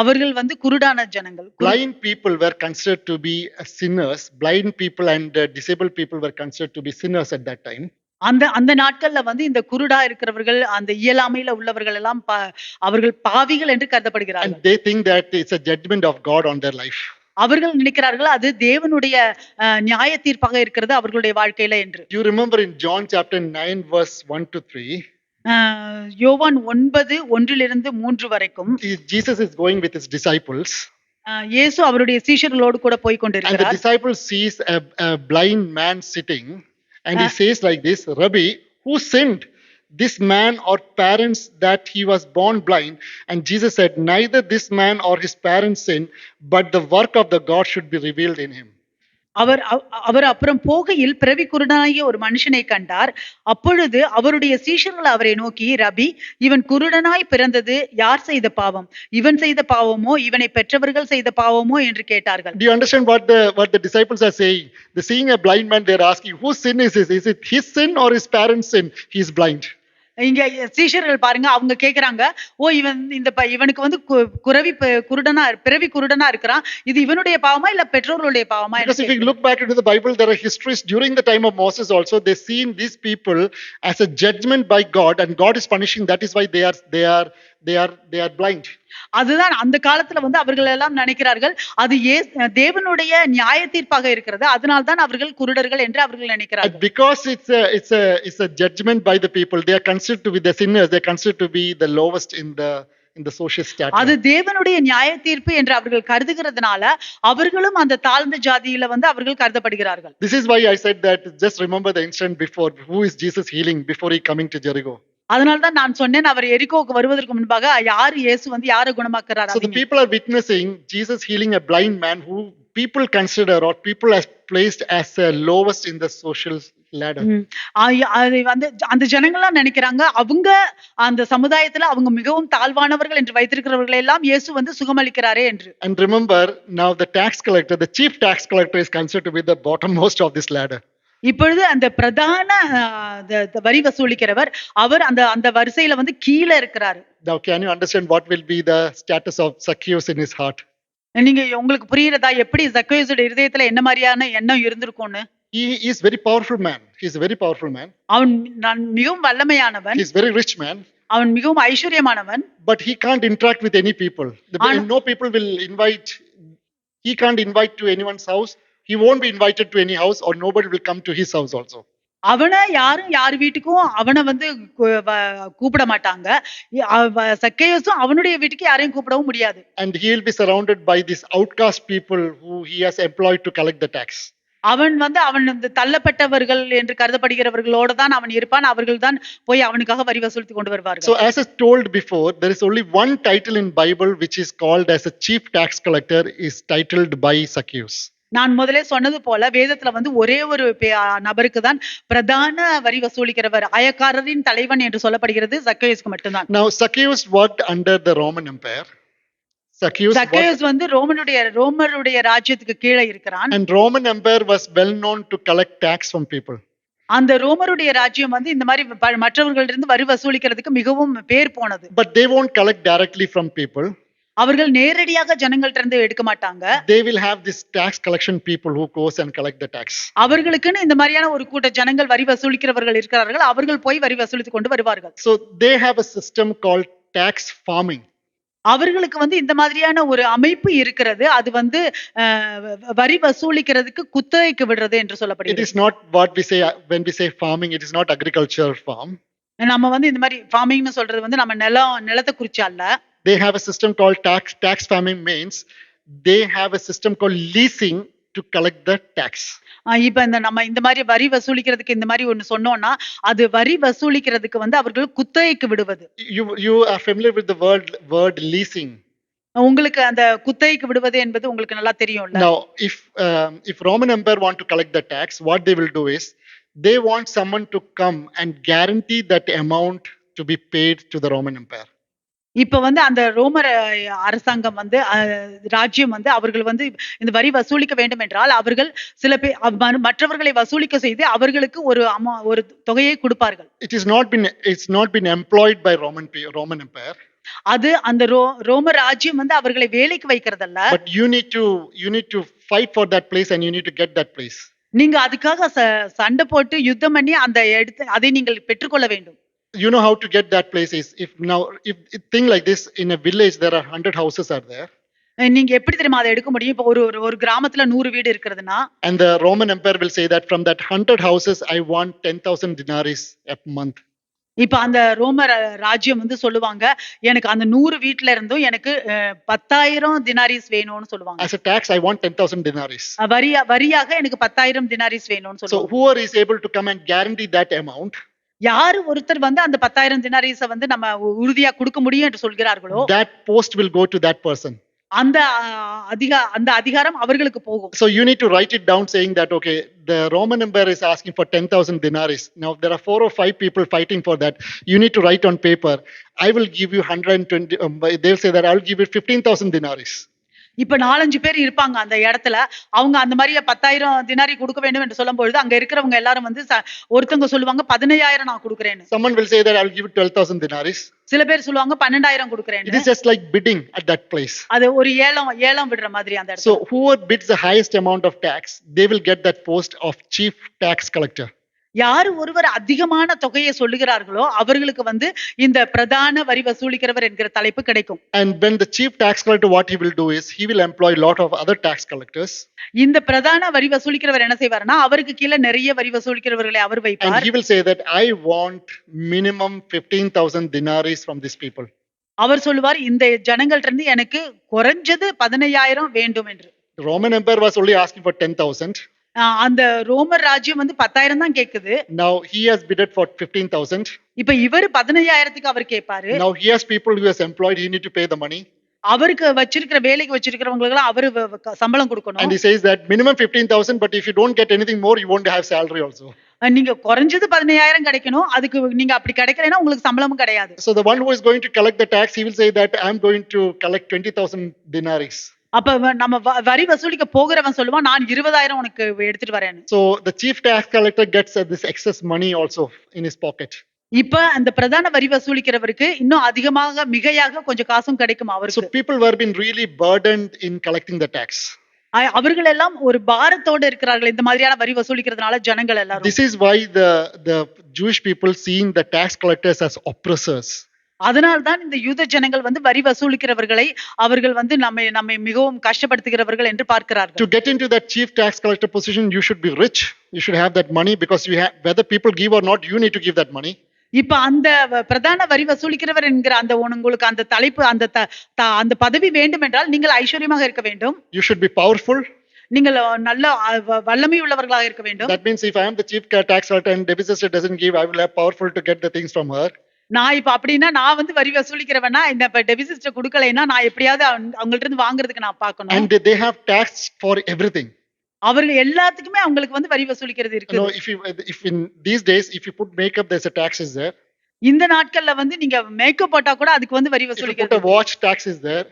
அவர்கள் வந்து குருடான ஜனங்கள். Blind people were considered to be sinners. Blind people and disabled people were considered to be sinners at that time. அந்த நாட்கள்ல வந்து இந்த குருடா இருக்கிறவர்கள், அந்த இயலாமையில உள்ளவர்கள் எல்லாம் அவர்கள் பாவிகள் என்று கருதப்படுகிறார்கள். And they think that it's a judgment of God on their life. அவர்கள் நினைக்கிறார்கள் அது தேவனுடைய நியாய தீர்ப்பாக இருக்கிறது அவர்களுடைய வாழ்க்கையில என்று. You remember in John chapter 9 verse 1 to 3. யோவான் 9:1-3 வரைக்கும் Jesus is going with his disciples. இயேசு அவருடைய சீஷர்களோடு கூட போய் கொண்டிருக்கிறார். And the disciple sees a blind man sitting and he says like this, Rabbi, who sinned, this man or parents that he was born blind? And Jesus said, neither this man or his parents sinned, but the work of the God should be revealed in him. அவர் அப்புறம் போகையில் பிறவி குருடனாகிய ஒரு மனுஷனை கண்டார். அப்பொழுது அவருடைய சீஷர்கள் அவரை நோக்கி, ரபி, இவன் குருடனாய் பிறந்தது யார் செய்த பாவம்? இவன் செய்த பாவமோ இவனை பெற்றவர்கள் செய்த பாவமோ என்று கேட்டார்கள். Do you understand what the disciples are saying? They're seeing a blind man, they're asking, whose sin is this? Is it his sin or his parents' sin? He's blind. இங்க சீஷர்கள் பாருங்க, அவங்க கேக்குறாங்க, ஓ இவன் இவனுக்கு வந்து பிறவி குருடனா இருக்கிறான், இது இவனுடைய பாவமா இல்ல பெற்றோர்களுடைய பாவமா? Because if you look back into the Bible, there are histories during the time of Moses also. They seen these people as a judgment by God, and God is punishing. That is why they are blind. அதுதான் அந்த காலத்துல வந்து அவர்கள் எல்லாம் நினைக்கிறார்கள், அது தேவனுடைய நியாய தீர்ப்பாக இருக்கிறது, அதனால்தான் அவர்கள் குருடர்கள் என்று அவர்கள் நினைக்கிறார்கள். Because it's a judgment by the people, they are considered to be the sinners, they are considered to be the lowest in the social status. அது தேவனுடைய நியாய தீர்ப்பு என்று அவர்கள் கருதுகிறதுனால அவர்களும் அந்த தாழ்ந்த ஜாதியில வந்து அவர்கள் கருதப்படுகிறார்கள். This is why I said that just remember the incident before, who is Jesus healing before he coming to Jericho. அதனால்தான் நான் சொன்னேன், அவர் எரிகோவுக்கு வருவதற்கு முன்பாக யார் இயேசு வந்து யாரை குணமாக்குறார்? So the people are witnessing Jesus healing a blind man who people consider or people as placed as the lowest in the social ladder. அது வந்து அந்த ஜனங்கள்லாம் நினைக்கிறாங்க, அவங்க அந்த சமுதாயத்துல அவங்க மிகவும் தாழ்வானவர்கள் என்று வைத்திருக்கிறவர்கள் எல்லாம் இயேசு வந்து சுகமளிக்கிறாரே என்று. And remember, now the chief tax collector is considered to be the bottommost of this ladder. இப்பொழுது அந்த பிரதான வரி வசூலிக்கிறவர் அவர் அந்த வரிசையில வந்து கீழே இருக்கிறாரு. Now can you understand what will be the status of Zacchaeus in his heart? நீங்க உங்களுக்கு புரியுறதா எப்படி சக்கேயுவோட இதயத்துல என்ன மாதிரியான எண்ணம் இருந்திருக்கும்னு? He is very powerful man. He is a very powerful man. அவன் மிகவும் வல்லமையானவன். He is very rich man. அவன் மிகவும் ஐஸ்வர்யமானவன். But he can't interact with any people. No people will invite. He can't invite to anyone's house. He won't be invited to any house, or nobody will come to his house also. அவனை யார் வீட்டுக்கும் அவனை வந்து கூப்பிட மாட்டாங்க. சக்கேயுவும் அவனுடைய வீட்டுக்கு யாரையும் கூப்பிடவும் முடியாது. And he will be surrounded by these outcast people who he has employed to collect the tax. அவன் தள்ளப்பட்டவர்கள் என்று கருதப்படுகிறவர்களோட தான் அவன் இருப்பான். அவர்கள் தான் போய் அவனுக்காக வரி வசூலித்து கொண்டு வருவார்கள். So as I told before, there is only one title in Bible which is called as a chief tax collector, is titled by Zacchaeus. நான் முதலே சொன்னது போல வேதத்துல வந்து ஒரே ஒரு நபருக்கு தான் பிரதான வரி வசூலிக்கிறவர், ஆயக்காரரின் தலைவன் என்று சொல்லப்படுகிறது, சக்கேயுவுக்கு மட்டும்தான். Now Zacchaeus worked under the Roman Empire. Zacchaeus வந்து ரோமருடைய ராஜ்யத்துக்கு கீழே இருக்கிறான். And Roman Empire was well known to collect tax from people. அந்த ரோமருடைய ராஜ்யம் வந்து இந்த மாதிரி மற்றவர்களிடம் வரி வசூலிக்கிறதுக்கு மிகவும் பேர் போனது. But they won't collect directly from people. அவர்கள் நேரடியாக ஜனங்கள்ட்ட இருந்து எடுக்க மாட்டாங்க. They will have this tax collection people who goes and collect the tax. அவர்களுக்குன்னு இந்த மாதிரியான ஒரு கூட்ட ஜனங்கள் வரி வசூலிக்கிறவர்கள் இருக்கிறார்கள். அவர்கள் போய் வரி வசூலித்து கொண்டு வருவார்கள். So they have a system called tax farming. அவர்களுக்கு வந்து இந்த மாதிரியான ஒரு அமைப்பு இருக்கிறது. அது வந்து வரி வசூலிக்கிறதுக்கு குத்தகைக்கு விடுறது என்று சொல்லப்படுகிறது. It is not what we say when we say farming. It is not agriculture farm. நம்ம வந்து இந்த மாதிரி ஃபார்மிங்னு சொல்றது வந்து நம்ம நிலத்தை குறிச்சு அல்ல. They have a system called tax farming, means they have a system called leasing to collect the tax. இப்ப நம்ம இந்த மாதிரி வரி வசூலிக்கிறதுக்கு இந்த மாதிரி ஒன்னு சொன்னோம்னா, அது வரி வசூலிக்கிறதுக்கு வந்து அவர்கள் குத்தகைக்கு விடுவது. You are familiar with the word leasing. உங்களுக்கு அந்த குத்தகைக்கு விடுவது என்பது உங்களுக்கு நல்லா தெரியும்ல. Now if Roman Empire want to collect the tax, what they will do is they want someone to come and guarantee that amount to be paid to the Roman Empire. இப்ப வந்து அந்த ரோமர் அரசாங்கம் வந்து ராஜ்யம் வந்து அவர்கள் வந்து இந்த வரி வசூலிக்க வேண்டும் என்றால் அவர்கள் சில பேர் மற்றவர்களை வசூலிக்க செய்து அவர்களுக்கு ஒரு தொகையை கொடுப்பார்கள். It's not been employed by Roman Empire. அது அந்த ரோம ராஜ்யம் வந்து அவர்களை வேலைக்கு வைக்கிறதல்ல. But you need to fight for that place and you need to get that place. நீங்க அதுக்காக சண்டை போட்டு யுத்தம் பண்ணி அதை நீங்கள் பெற்றுக்கொள்ள வேண்டும். You know how to get that place is if thing like this in a village there are 100 houses are there. நீங்க எப்படி தெரியுமா அதை எடுக்க முடியும்? இப்ப ஒரு கிராமத்துல 100 வீடு இருக்குதுன்னா, and the Roman Empire will say that from that 100 houses I want 10,000 denarii a month. இப்ப அந்த ரோம ராஜ்யம் வந்து சொல்லுவாங்க, எனக்கு அந்த 100 வீட்ல இருந்தும் எனக்கு 10,000 தினாரிஸ் வேணும்னு சொல்லுவாங்க. As a tax I want 10,000 denarii. வரியாக எனக்கு 10,000 தினாரிஸ் வேணும்னு சொல்லுவாங்க. So whoever is able to come and guarantee that amount, யாரு ஒருத்தர் வந்து அந்த 10,000 தினாரிஸை வந்து நம்ம உறுதியா கொடுக்க முடியும் என்று சொல்கிறார்களோ, that post will go to that person. அந்த அந்த அதிகாரம் அவர்களுக்கு போகும். So you need to write it down saying that, okay, the Roman Empire is asking for 10,000 denarii. Now there are 4 or 5 people fighting for that. You need to write on paper, I will give you 120, they'll say that I'll give you 15,000 denarii. இப்ப 4-5 பேர் இருப்பாங்க அந்த இடத்துல. அவங்க அந்த மாதிரி 10,000 தினாரி கொடுக்க வேண்டும் என்று சொல்லும் பொழுது அங்க இருக்கிறவங்க எல்லாரும் வந்து ஒருத்தவங்க சொல்லுவாங்க 15,000 நான் கொடுக்கிறேன்னு. Someone will say that I'll give you 12,000 denarii. சில பேர் சொல்லுவாங்க 12,000 கொடுக்கிறேன்னு. It is just like bidding at that place. அது ஒரு ஏலம் விடுற மாதிரி அந்த இடத்துல. So whoever bids the highest amount of tax, they will get that post of chief tax collector. யார் ஒருவர் அதிகமான தொகையை சொல்லுகிறார்களோ அவர்களுக்கு வந்து இந்த பிரதான வரி வசூலிக்கிறவர் என்கிற தலைப்பு கிடைக்கும். And when the chief tax collector, what he will do is he will employ a lot of other tax collectors. இந்த பிரதான வரி வசூலிக்கிறவர் என்ன செய்வார்னா அவருக்கு கீழே நிறைய வரி வசூலிக்கிறவர்களை அவர் வைப்பார். And he will say that I want minimum 15,000 denarii from these people. அவர் சொல்லுவார் இந்த ஜனங்கள்ட்ட இருந்து எனக்கு குறைஞ்சது 15,000 வேண்டும் என்று. The Roman Empire was only asking for 10,000. அந்த ரோமர் ராஜ்யம் வந்து 10,000 தான் கேக்குது. Now he has bidded for 15,000. இப்ப இவர் 15,000க்கு அவர் கேட்பாரு. Now he has people who has employed, he need to pay the money. அவருக்கு வச்சிருக்கிற வேலைக்கு வச்சிருக்கிறவங்களுக்கு அவரு சம்பளம் கொடுக்கணும். And he says that minimum 15,000, but if you don't get anything more, you won't have salary also. நீங்க குறைஞ்சது 15,000 கிடைக்கணும். அதுக்கு நீங்க அப்படி கிடைக்கலைன்னா உங்களுக்கு சம்பளமும் கிடையாது. So the one who is going to collect the tax, he will say that I am going to collect 20,000 denarii. அப்ப நம்ம வரி வசூலிக்க போகிறவன் சொல்லுவான் நான் 20,000 உனக்கு எடுத்துட்டு வரேன். So the chief tax collector gets this excess money also in his pocket. இப்ப அந்த பிரதான வரி வசூலிக்கிறவருக்கு இன்னும் அதிகமாக மிகையாக கொஞ்சம் காசும் கிடைக்கும் அவருக்கு. So people were been really burdened in collecting the tax. அவர்கள் எல்லாம் ஒரு பாரத்தோட இருக்கிறார்கள் இந்த மாதிரியான வரி வசூலிக்கிறதுனால ஜனங்கள் எல்லாரும். This is why the Jewish people seen the tax collectors as oppressors. அதனால்தான் இந்த யூத ஜனங்கள் வந்து வரி வசூலிக்கிறவர்களை அவர்கள் வந்து நம்மை மிகவும் கஷ்டப்படுத்துகிறவர்கள் என்று பார்க்கிறார்கள். To get into that chief tax collector position, you should be rich. You should have that money because you have, whether people give or not, you need to give that money. இப்ப அந்த பிரதான வரி வசூலிக்கிறவர் என்கிற அந்த உங்களுக்கு அந்த தலைப்பு அந்த பதவி வேண்டும் என்றால் நீங்கள் ஐஸ்வர்யமாக இருக்க வேண்டும். You should be powerful. நீங்கள் நல்ல வல்லமை உள்ளவர்களாக இருக்க வேண்டும். That means if I am the chief tax collector and Debbie sister doesn't give, I will have powerful to get the things from her. நான் இப்ப அப்படின்னா நான் வந்து வரி வசூலிக்கிறவனா இந்த டெபி சிஸ்டர் கொடுக்கலைன்னா நான் எப்படியாவது அவங்கள்ட்ட இருந்து வாங்குறதுக்கு நான் பார்க்கணும். And they have tax for everything. அவர்கள் எல்லாத்துக்குமே அவங்களுக்கு வந்து வரி வசூலிக்கிறது இருக்கு. No, if in these days if you put makeup, there's a tax is there. இந்த நாட்கள்ல வந்து நீங்க மேக்கப் போட்டா கூட அதுக்கு வந்து வரி வசூலிக்கிறது. If you put a watch, tax is there.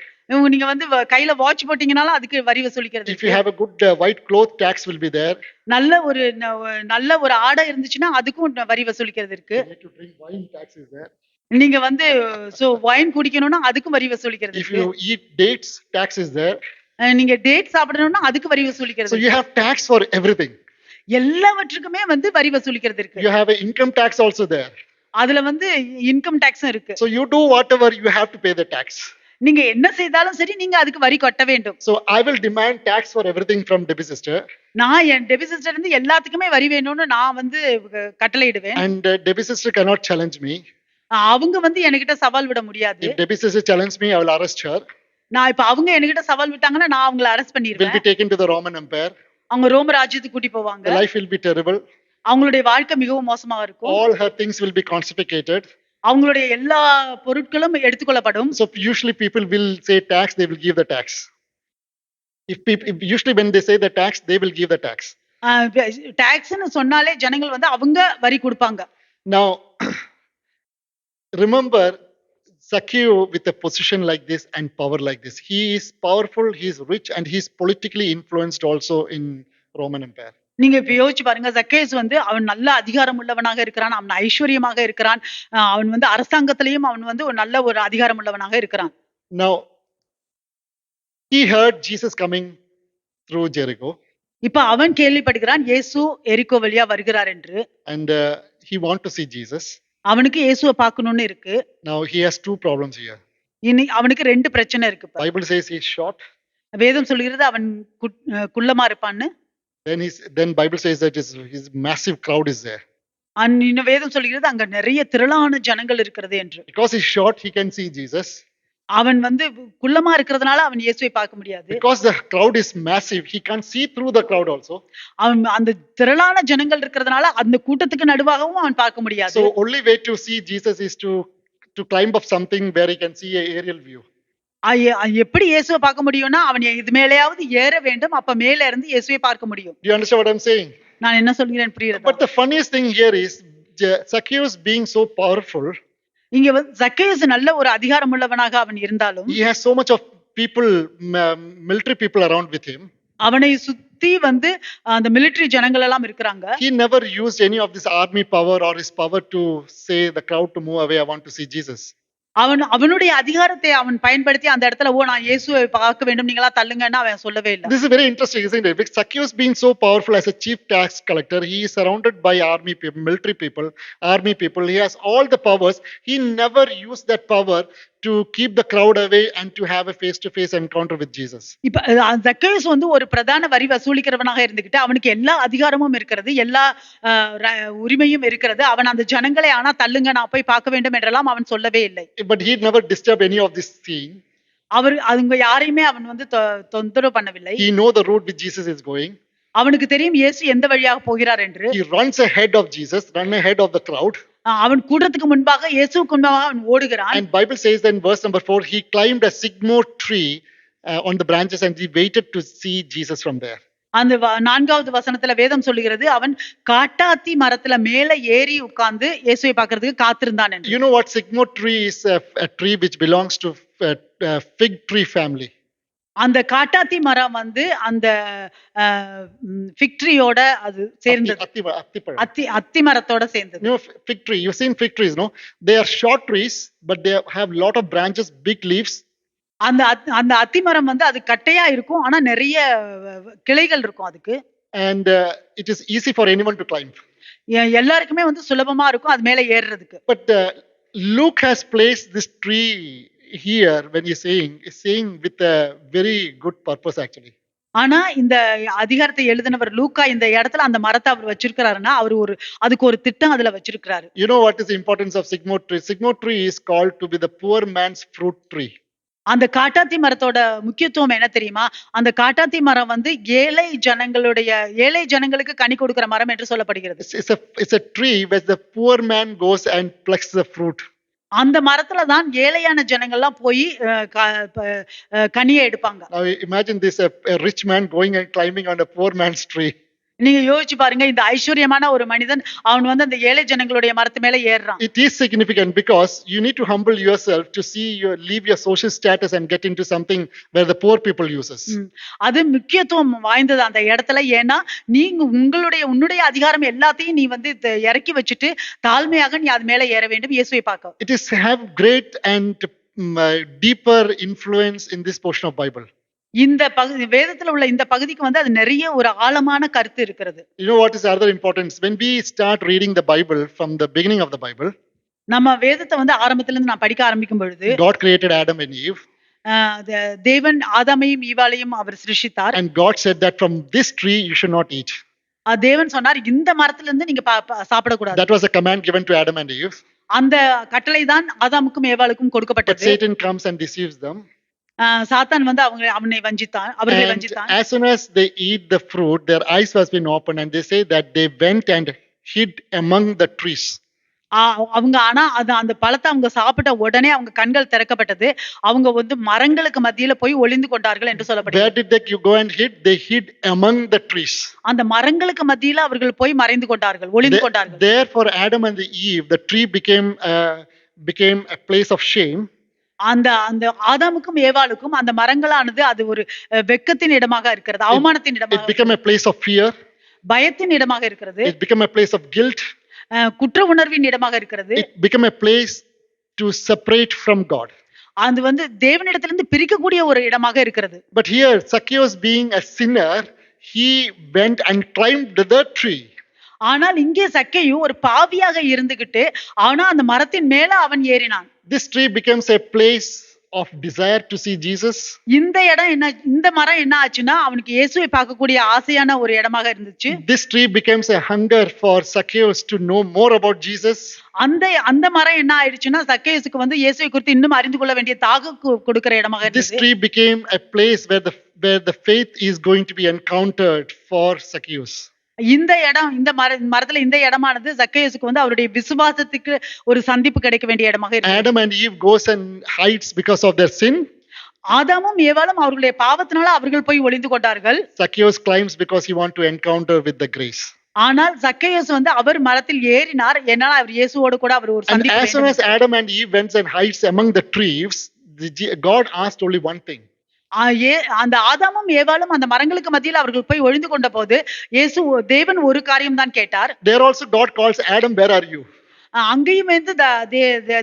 நீங்க வந்து கையில வாட்ச் போட்டீங்கனாலும் அதுக்கு வரி வசூலிக்கிறது. If you have a good white cloth, tax will be there. நல்ல ஒரு ஆடை இருந்துச்சுன்னா அதுக்கும் வரி வசூலிக்கிறது இருக்கு. You need to drink wine, tax is there. நீங்க வந்து வைன் குடிக்கணும்னா அதுக்கும் வரி வசூலிக்கிறது If இருக்கு. you eat dates, tax is there. நீங்க டேட் சாப்பிடணும்னா அதுக்கு வரி வசூலிக்கிறது. So you have tax for everything. எல்லாவற்றுக்குமே வந்து வரி வசூலிக்கிறது இருக்கு. You have an income tax also there. அதுல வந்து இன்கம் டாக்ஸும் இருக்கு. So you do whatever, you have to pay the tax. நீங்க என்ன செய்தாலும் சரி நீங்க அதுக்கு வரி கட்ட வேண்டும். So I will demand tax for everything from Debbie sister. நான் என் டெபி சிஸ்டர் இருந்து எல்லாத்துக்குமே வரி வேணும்னு நான் வந்து கட்டளையிடுவேன். And Debbie sister cannot challenge me. அவங்க வந்து என்கிட்ட சவால் விட முடியாது. If Debbie sister challenges me, I will arrest her. நான் இப்ப அவங்க என்கிட்ட சவால் விட்டாங்கன்னா நான் அவங்களை அரெஸ்ட் பண்ணிடுவேன். Will be taken to the Roman Empire. அவங்க ரோம ராஜ்யத்துக்கு கூட்டி போவாங்க. The life will be terrible. அவங்களுடைய வாழ்க்கை மிகவும் மோசமா இருக்கும். All her things will be confiscated. அவங்களுடைய எல்லா பொருட்களும் எடுத்துக்கொள்ளப்படும். So usually people will say tax, they will give the tax. Usually when they say the tax, they will give the tax. டாக்ஸ்னு சொன்னாலே ஜனங்கள் வந்து அவங்க வரி கொடுப்பாங்க. Now remember Zacchaeus with a position like this and power like this. He is powerful, he is rich, and he is politically influenced also in Roman Empire. நீங்க இப்ப யோசிச்சு பாருங்க, சக்கேஸ் வந்து அவன் நல்ல அதிகாரம் உள்ளவனாக இருக்கிறான், அவன் ஐஸ்வர்யமாக இருக்கிறான், அவன் வந்து அரசாங்கத்திலையும் அவன் வந்து ஒரு நல்ல ஒரு அதிகாரம் உள்ளவனாக இருக்கிறான். Now he heard Jesus coming through Jericho. இப்ப அவன் கேள்விப்படுகிறான் இயேசு எரிகோ வழியா வருகிறார் என்று. And he want to see Jesus. அவனுக்கு இயேசுவை பார்க்கணும்னு இருக்கு. Now he has two problems here. அவனுக்கு ரெண்டு பிரச்சனை இருக்கு. Bible says he is short. வேதம் சொல்கிறது அவன் குள்ளமா இருப்பான்னு. Then Bible says that his massive crowd is there. இன்னும் வேதம் சொல்கிறது அங்க நிறைய திரளான ஜனங்கள் இருக்கிறது என்று. Because he's short, he can see Jesus. அவன் வந்து குள்ளமா இருக்கிறதுனால அவன் இயேசுவை பார்க்க முடியாது. Because the crowd is massive, he can't see through the crowd also. அவன் அந்த திரளான ஜனங்கள் இருக்கிறதுனால அந்த கூட்டத்துக்கு நடுவாகவும் அவன் பார்க்க முடியாது. So only way to see Jesus is to climb up something where he can see an aerial view. எப்படி இயேசுவை பார்க்க முடியும்னா அவன் இது மேலேயாவது ஏற வேண்டும், அப்ப மேல இருந்து இயேசுவை பார்க்க முடியும். Do you understand what I'm saying? நான் என்ன சொல்கிறேன் புரியுதா? But the funniest thing here is Zacchaeus being so powerful. இங்க வந்து சக்கேயு நல்ல ஒரு அதிகாரம் உள்ளவனாக அவன் இருந்தாலும் He has so much of people, military people around with him. அவனை சுத்தி வந்து அந்த மிலிட்டரி ஜனங்கள் எல்லாம் இருக்கிறாங்க. He never used any of this army power or his power to say the crowd to move away. I want to see Jesus. அவனுடைய அதிகாரத்தை அவன் பயன்படுத்தி அந்த இடத்துல நான் இயேசுவை பார்க்க வேண்டும், நீங்களா தள்ளுங்கன்னா அவன் சொல்லவே இல்லை. This is very interesting, isn't it? Because Zacchaeus being so powerful as a chief tax collector, he is surrounded by army people, military people, army people. He has all the powers. He never used that power to keep the crowd away and to have a face-to-face encounter with Jesus. இப்ப சக்கேயு வந்து ஒரு பிரதான வரி வசூலிக்கிறவனாக இருந்துகிட்டு அவனுக்கு எல்லா அதிகாரமும் இருக்கிறது, எல்லா உரிமையும் இருக்கிறது. அவன் அந்த ஜனங்களை ஆனா தள்ளுங்க, நான் போய் பார்க்க வேண்டும் என்றெல்லாம் அவன் சொல்லவே இல்லை. But he never disturbed any of this scene. அவங்க யாரையுமே அவன் வந்து தொந்தரவு பண்ணவில்லை. He know the route which Jesus is going. அவனுக்கு தெரியும் இயேசு எந்த வழியாக போகிறார் என்று. He runs ahead of Jesus, run ahead of the crowd. அவன் கூட்டத்துக்கு முன்பாக இயேசுவுக்கு முன்பாக அவன் ஓடுகிறான். And Bible says that in verse number 4, he climbed a sycamore tree on the branches and he waited to see Jesus from there. அந்த 4வது வசனத்துல வேதம் சொல்லுகிறது, அவன் காட்டாத்தி மரத்துல மேல ஏறி உட்கார்ந்து இயேசுவை பார்க்கிறதுக்கு காத்திருந்தான் என்று. You know what sycamore tree is? A tree which belongs to fig tree family. அந்த காட்டாத்தி மரம் வந்து அந்த ஃபிக் ட்ரீயோட அது சேர்ந்தது. அத்தி மரத்தோட சேர்ந்தது. You know fig tree, you've seen fig trees, no? They are short trees but they have lot of branches, big leaves. அந்த அத்தி மரம் வந்து அது கட்டையா இருக்கும், ஆனா நிறைய கிளைகள் இருக்கும் அதுக்கு. And it is easy for anyone to climb. எல்லாருக்குமே வந்து சுலபமா இருக்கும் அது மேல ஏறுறதுக்கு. But Luke has placed this tree here when he's saying with a very good purpose actually. ஆனா இந்த அதிகாரத்தை எழுதினவர் லூக்கா இந்த இடத்துல அந்த மரத்தை அவர் வச்சிருக்கிறாருன்னா அவர் அதுக்கு ஒரு திட்டம் அதுல வச்சிருக்கிறாரு. You know what is the importance of sycamore tree? Sycamore tree is called to be the poor man's fruit tree. அந்த காட்டாத்தி மரத்தோட முக்கியத்துவம் என்ன தெரியுமா? அந்த காட்டாத்தி மரம் வந்து ஏழை ஜனங்களுக்கு கனி கொடுக்கிற மரம் என்று சொல்லப்படுகிறது. It's a tree where the poor man goes and plucks the fruit. அந்த மரத்துல தான் ஏழையான ஜனங்கள்லாம் போய் கனியை எடுப்பாங்க. Now imagine this, a rich man going and climbing on a poor man's tree. நீங்க யோசிச்சு பாருங்க, இந்த ஐஸ்வர்யமான ஒரு மனிதன் அவன் வந்து அந்த ஏழை ஜனங்களுடைய மரத்து மேல ஏறுறான். It is significant because you need to humble yourself to see leave your social status and get into something where the poor people uses. அது முக்கியத்துவம் வாய்ந்தது அந்த இடத்துல. ஏன்னா நீங்க உன்னுடைய அதிகாரம் எல்லாத்தையும் நீ வந்து இறக்கி வச்சுட்டு தாழ்மையாக நீ அது மேல ஏற வேண்டும் இயேசுவை பார்க்க. It is have great and deeper influence in this portion of Bible. இந்த வேதத்துல உள்ள இந்த பகுதிக்கு வந்து அது நிறைய ஒரு ஆழமான கருத்து இருக்கிறது. You know what is other importance? When we start reading the Bible from the beginning of the Bible, நம்ம வேதத்தை வந்து ஆரம்பத்துல இருந்து நான் படிக்க ஆரம்பிக்கும் பொழுது God created Adam and Eve. தேவன் ஆதாமையும் ஈவாளையும் அவர் சிருஷ்டித்தார். And God said that from this tree you should not eat. தேவன் சொன்னார் இந்த மரத்துல இருந்து நீங்க சாப்பிட கூடாது. That was a command given to Adam and Eve. அந்த கட்டளை தான் ஆதாமுக்கும் ஏவாளுக்கும் கொடுக்கப்பட்டது. But Satan comes and deceives them. சாத்தான் வந்து அவர்களை வஞ்சித்தான். As soon as they eat the fruit, their eyes was been opened and they say that they went and hid among the trees. அவங்க ஆனா அந்த பழத்தை அவங்க சாப்பிட்ட உடனே அவங்க கண்கள் திறக்கப்பட்டது. அவங்க வந்து மரங்களுக்கு மத்தியில போய் ஒளிந்து கொண்டார்கள் என்று சொல்லப்படுகிறது. Where did they go and hid? They hid among the trees. அந்த மரங்களுக்கு மத்தியில அவர்கள் போய் மறைந்து கொண்டார்கள், ஒளிந்து கொண்டார்கள். Therefore Adam and Eve, the tree became a place of shame. அந்த ஆதாமுக்கும் ஏவாளுக்கும் அந்த மரங்களானது அது ஒரு வெட்கத்தின் இடமாக இருக்கிறது, அவமானத்தின் இடமாக. It became a place of fear. பயத்தின் இடமாக இருக்கிறது. It became a place of guilt. குற்ற உணர்வின் இடமாக இருக்கிறது. It became a place to separate from God. அது வந்து தேவனிடத்திலிருந்து பிரிக்கக்கூடிய ஒரு இடமாக இருக்கிறது. But here Zacchaeus being a sinner, he went and climbed the tree. ஆனால் இங்கே சக்கேயு ஒரு பாவியாக இருந்துகிட்டு ஆனா அந்த மரத்தின் மேல அவன் ஏறினான். This tree becomes a place of desire to see Jesus. இந்த மரம் என்ன ஆச்சுன்னா அவனுக்கு இயேசுவை பார்க்கக்கூடிய ஆசையான ஒரு இடமாக இருந்துச்சு. This tree becomes a hunger for Zacchaeus to know more about Jesus. அந்த மரம் என்ன ஆயிடுச்சுன்னா சக்கேயுக்கு வந்து இயேசுவை குறித்து இன்னும் அறிந்து கொள்ள வேண்டிய தாகம் கொடுக்கிற இடமாக இருந்துச்சு. This tree became a place where the faith is going to be encountered for Zacchaeus. இந்த மரத்துல இந்த இடமானது சக்கேயுக்கு வந்து அவருடைய விசுவாசத்துக்கு ஒரு சந்திப்பு கிடைக்க வேண்டிய இடமாக இருக்கு. Adam and Eve goes and hides because of their sin. ஆதாமும் ஏவாளும் அவர்களுடைய பாவத்தினால அவர்கள் போய் ஒளிந்து கொண்டார்கள். Zacchaeus climbs because he wants to encounter with the grace. ஆனால் சக்கேயஸ் வந்து அவர் மரத்தில் ஏறினார், என்னால் அவர் இயேசுவோடு கூட அவர் ஒரு And சந்திப்பு as soon வேண்டும். as Adam and Eve went and hides among the trees, God asked only one thing. அந்த ஆதாமும் ஏவாளும் அந்த மரங்களுக்கு மத்தியில் அவர்கள் போய் ஒளிந்து கொண்ட போது தேவன் ஒரு காரியம் தான் கேட்டார். There also God calls Adam, where are you? அங்கேயும் வந்து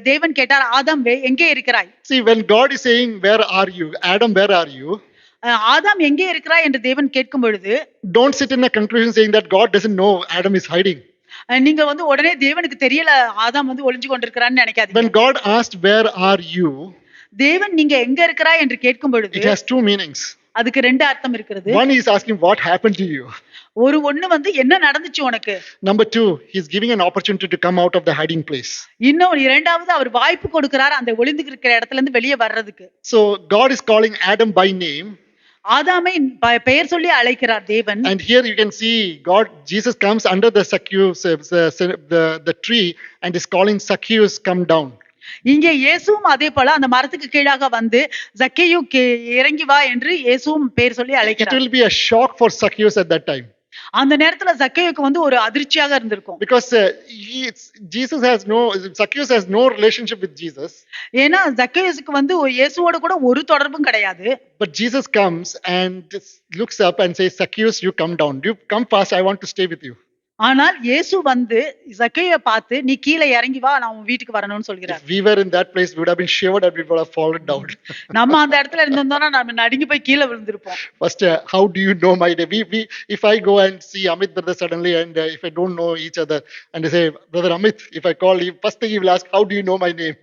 தேவன் கேட்டார், ஆதாம் எங்கே இருக்கிறாய்? See, when God is saying where are you, Adam, where are you, ஆதாம் எங்கே இருக்கிறாய் என்று தேவன் கேட்கும் பொழுது don't sit in a conclusion saying that God doesn't know Adam is hiding. நீங்க வந்து உடனே தேவனுக்கு தெரியல ஆதாம் வந்து ஒளிஞ்சு கொண்டிருக்கிறான்னு நினைக்காதீங்க. When God asked where are you, தேவன் நீங்க எங்க இருக்கிறாய் என்று கேட்கும் பொழுது it has two meanings. அதுக்கு ரெண்டு அர்த்தம் இருக்கிறது. One is asking what happened to you. ஒன்னு வந்து என்ன நடந்துச்சு உனக்கு. Number two, he is giving an opportunity to come out of the hiding place. இன்னும் இரண்டாவது அவர் வாய்ப்பு கொடுக்கிறார் அந்த ஒளிந்து இருக்கிற இடத்துல இருந்து வெளியே வர்றதுக்கு. So God is calling Adam by name. ஆதாமை பெயர் சொல்லி அழைக்கிறார் தேவன். And here you can see Jesus comes under the Zacchaeus, the tree, and is calling Zacchaeus, come down. இங்கே இயேசுவும் அதே போல அந்த மரத்துக்கு கீழாக வந்து சக்கேயு இறங்கி வா என்று இயேசுவும் பெயர் சொல்லி அழைக்கிறார். It will be a shock for Zacchaeus at that time. அந்த நேரத்துல சக்கேயுக்கு வந்து ஒரு அதிர்ச்சியாக இருந்திருக்கும். Because Zacchaeus has no relationship with Jesus. ஏன்னா சக்கேயுக்கு வந்து இயேசுவோட கூட ஒரு தொடர்பும் கிடையாது. But Jesus comes and looks up and says, Zacchaeus, you come down. You come fast, I want to stay with you. ஆனால் இயேசு வந்து சக்கேயை பார்த்து நீ கீழே இறங்கி வா, நான் உன் வீட்டுக்கு வரணும்னு சொல்கிறார். If we were in that place, we would have been shivered and we would have fallen down. நம்ம அந்த இடத்துல இருந்தோம்னா நம்ம நடுங்கி போய் கீழே விழுந்திருப்போம். First, how do you know my name? If I go and see Amit brother suddenly and if I don't know each other and they say, brother Amit, if I call him, first thing he will ask, how do you know my name?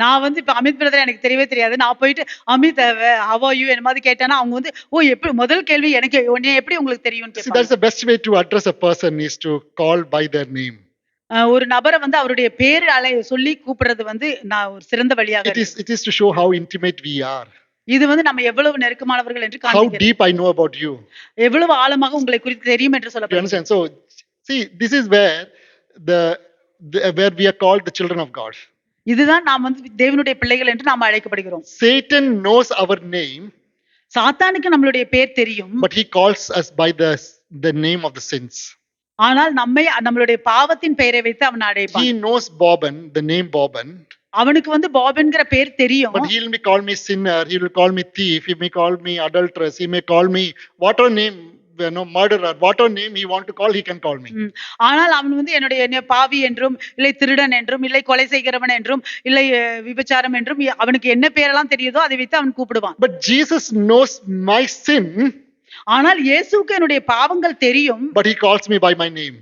நான் வந்து இப்ப Amit brother எனக்கு தெரியவே தெரியாது, நான் போயிட்டு Amit how are you என்ன மாதிரி கேட்டானா அவங்க வந்து எப்படி முதல் கேள்வி எனக்கு உன்னை எப்படி உங்களுக்கு தெரியும் கேட்பாங்க. That's the best way to address a person is to call by their name. ஒரு நபரை வந்து அவருடைய பேர் சொல்லி கூப்பிடுறது வந்து நான் ஒரு சிறந்த வழியாக. It is to show how intimate we are. இது வந்து நம்ம எவ்வளவு நெருக்கமானவர்கள் என்று காண்பிக்கிறது. How deep I know about you. எவ்வளவு ஆழமாக உங்களை குறித்து தெரியும் என்று சொல்லப்படுகிறது. So see, this is where where we are called the children of God. இதுதான் நாம் வந்து தேவனுடைய பிள்ளைகள் என்று நாம் அழைக்கப்படுகிறோம். Satan knows our name. சாத்தானுக்கு நம்மளுடைய பேர் தெரியும். But he calls us by the name of the sins. ஆனால் நம்மளுடைய பாவத்தின் பெயரை வைத்து அவன் அழைப்பான். He knows Boban, the name Boban. அவனுக்கு வந்து பாபன்ங்கற பேர் தெரியும். But he will be call me sinner, he will call me thief, he may call me adulteress, he may call me whatever name, murderer, whatever name he want to call, he can call me. ஆனால் அவன் வந்து என்னுடைய பாவி என்றும் இல்லை திருடன் என்றும் இல்லை கொலை செய்கிறவன் என்றும் இல்லை விபச்சாரம் என்றும் அவனுக்கு என்ன பேரெல்லாம் தெரியுதோ அதை வைத்து அவன் கூப்பிடுவான். But Jesus knows my sin. ஆனால் இயேசுவுக்கு என்னுடைய பாவங்கள் தெரியும். But he calls me by my name.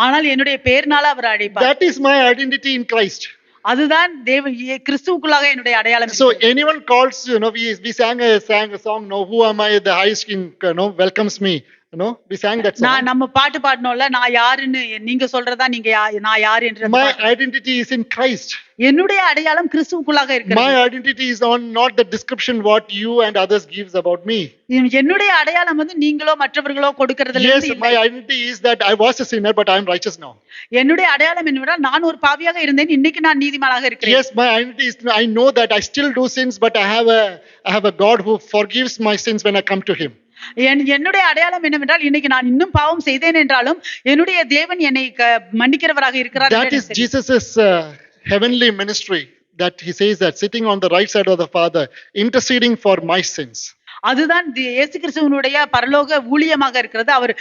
ஆனால் என்னுடைய பெயர்னால அவர் அழைப்பார். That is my identity in Christ. அதுதான் கிறிஸ்துவுக்குள்ளாக என்னுடைய அடையாளம். So anyone calls, we sang a song, no, who am I, the highest king, welcomes me. We sang that song. நம்ம பாட்டு பாடணும்ல, நான் யாருன்னு நீங்க சொல்றதா நீங்க நான் யார் என்று. My identity is in Christ. என்னுடைய அடையாளம் கிறிஸ்துவுக்குள்ளாக இருக்கிறது. My identity is not the description what you and others gives about me. என்னுடைய அடையாளம் வந்து நீங்களோ மற்றவர்களோ கொடுக்கிறதுல இல்லை. Yes, my identity is that I was a sinner but I am righteous now. என்னுடைய அடையாளம் என்னவென்றால் நான் ஒரு பாவியாக இருந்தேன், இன்னைக்கு நான் நீதிமானாக இருக்கிறேன். Yes, my identity is I know that I still do sins but I have a God who forgives my sins when I come to him. என்னுடைய அடையாளம் என்னவென்றால் இன்னைக்கு நான் இன்னும் பாவம் செய்தேன் என்றாலும் என்னுடைய தேவன் என்னை மன்னிக்கிறவராக இருக்கிறார். That is Jesus's heavenly ministry, that he says that sitting on the right side of the Father interceding for my sins. அதுதான் இயேசு கிறிஸ்துவினுடைய பரலோக ஊழியமாக இருக்கிறது. அவர்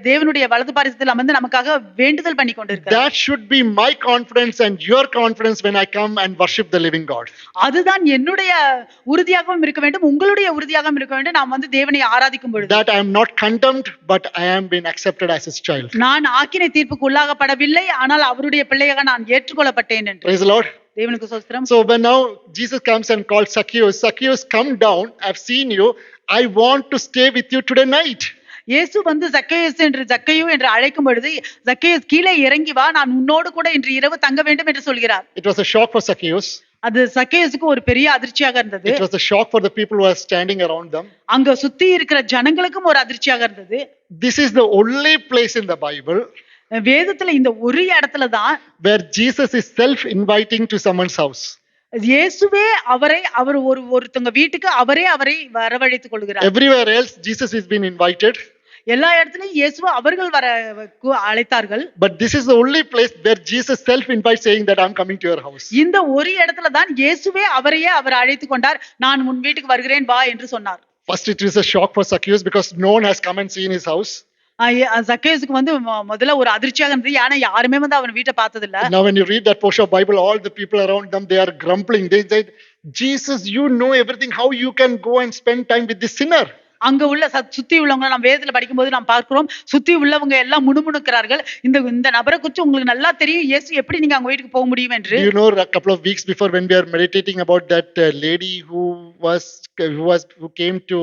தேவனுடைய வலது பாரிசத்தில் அமர்ந்து நமக்காக வேண்டுதல் பண்ணி கொண்டிருக்கிறார். That should be my confidence and your confidence when I come and worship the living God. அதுதான் என்னுடைய உறுதியாகவும் இருக்க வேண்டும், உங்களுடைய உறுதியாகவும் இருக்க வேண்டும். நாம் வந்து தேவனை ஆராதிக்கும் பொழுது that I am not condemned but I am been accepted as his child. நான் ஆக்கினை தீர்ப்புக்கு உள்ளாகப்படவில்லை, ஆனால் அவருடைய பிள்ளையாக நான் ஏற்றுக்கொள்ளப்பட்டேன் என்று. Praise the Lord. தேவனுக்கு ஸ்தோத்திரம். So when now Jesus comes and calls Zacchaeus, Zacchaeus, come down, I've seen you, I want to stay with you today night. இயேசு வந்து சக்கேயு என்று அழைக்கும் பொழுது சக்கேயஸ் கீழே இறங்கி வா, நான் உன்னோடு கூட இன்று இரவு தங்க வேண்டும் என்று சொல்கிறார். It was a shock for Zacchaeus. அது சக்கேயுக்கு ஒரு பெரிய அதிர்ச்சியாக இருந்தது. It was a shock for the people who were standing around them. அங்க சுத்தி இருக்கிற ஜனங்களுக்கும் ஒரு அதிர்ச்சியாக இருந்தது. This is the only place in the Bible வேதத்துல இந்த ஒரு இடத்துல தான் where Jesus is self inviting to someone's house. இயேசுவே அவர் ஒருத்தங்க வீட்டுக்கு அவரை வரவழைத்துக் கொள்கிறார். Everywhere else, Jesus is being invited. எல்லா இடத்துலயும் இயேசுவை அவர்கள் அழைத்தார்கள். But this is the only place where Jesus self invites, saying that I'm coming to your house. இந்த ஒரு இடத்துல தான் இயேசுவே அவர் அழைத்துக் கொண்டார். நான் உன் வீட்டுக்கு வருகிறேன் வா என்று சொன்னார். First it is a shock for Zacchaeus because no one has come and seen his house. சக்கேயுஸ்க்கு வந்து முதல்ல ஒரு அதிர்ச்சியாக இருந்தது. ஏன்னா யாருமே வந்து அவன் வீட்டை பார்த்தது இல்ல. Now when you read that portion of Bible, all the people around them, they are grumbling. They said, Jesus, you know everything. How you can go and spend time with this sinner? அங்க உள்ள சுத்தி உள்ளவங்க நாம் வேதத்துல படிக்கும்போது நாம் பார்க்கிறோம், சுத்தி உள்ளவங்க எல்லாம் முணுமுணுக்கிறார்கள். இந்த நபரை குறித்து உங்களுக்கு நல்லா தெரியும், இயேசு எப்படி நீங்க அவங்க வீட்டுக்கு போக முடியும் என்று. You know, a couple of weeks before, when we are meditating about that lady who came to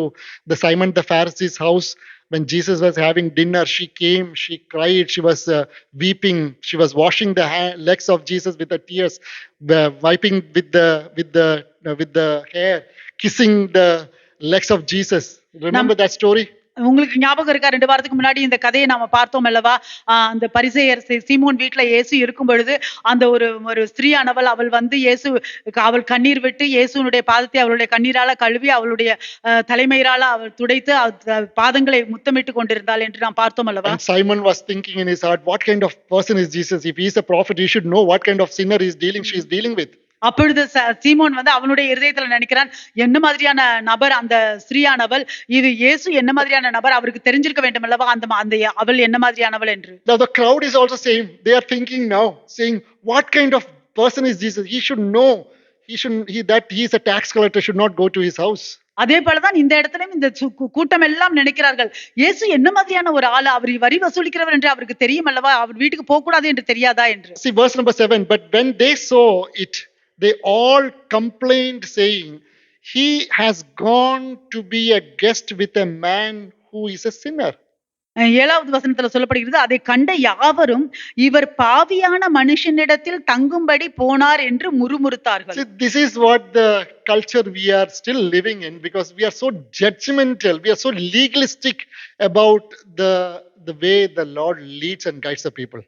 the Simon the Pharisee's house when Jesus was having dinner, she came, she cried, she was weeping, she was washing the legs of Jesus with the tears, wiping with the hair, kissing the legs of Jesus. Remember that story? உங்களுக்கு ஞாபகம் இருக்கா? 2 வாரத்துக்கு முன்னாடி இந்த கதையை நாம பார்த்தோம் அல்லவா? அந்த பரிசேயர் சீமோன் வீட்டுல இயேசு இருக்கும் பொழுது அந்த ஒரு ஸ்திரீயானவள் அவள் வந்து அவள் கண்ணீர் விட்டு இயேசுனுடைய பாதத்தை அவளுடைய கண்ணீரால கழுவி அவளுடைய தலைமயிரால அவள் துடைத்து பாதங்களை முத்தமிட்டு கொண்டிருந்தாள் என்று நாம் பார்த்தோம் அல்லவா? And Simon was thinking in his heart, what kind of person is Jesus? If he is a prophet, he should know what kind of sinner she is dealing with. அப்பொழுது சீமோன் வந்து அவனுடைய இருதயத்துல நினைக்கிறான், என்ன மாதிரியான நபர் அந்த ஸ்திரீயானவள், இது இயேசு என்ன மாதிரியான நபர், அவருக்கு தெரிஞ்சிருக்க வேண்டும் அல்லவா அந்த அவள் என்ன மாதிரியானவள் என்று. Now the crowd is also same. They are thinking now, saying, what kind of person is Jesus? He should know. That he is a tax collector, should not go to his house. அதே போலதான் இந்த இடத்துலயும் இந்த கூட்டம் எல்லாம் நினைக்கிறார்கள், இயேசு என்ன மாதிரியான ஒரு ஆளு, அவர் வரி வசூலிக்கிறவர் என்று அவருக்கு தெரியும் அல்லவா, அவர் வீட்டுக்கு போக கூடாது என்று தெரியாதா என்று. See verse number 7. But when they saw it, they all complained, saying, he has gone to be a guest with a man who is a sinner. 7வது வசனத்துல சொல்லப்படுகிறது, அதை கண்ட யாவரும் இவர் பாவியான மனுஷனிடத்தில் தங்கும்படி போனார் என்று முறுமுறுத்தார்கள். See, this is what the culture we are still living in, because we are so judgmental, we are so legalistic about the way the Lord leads and guides the people.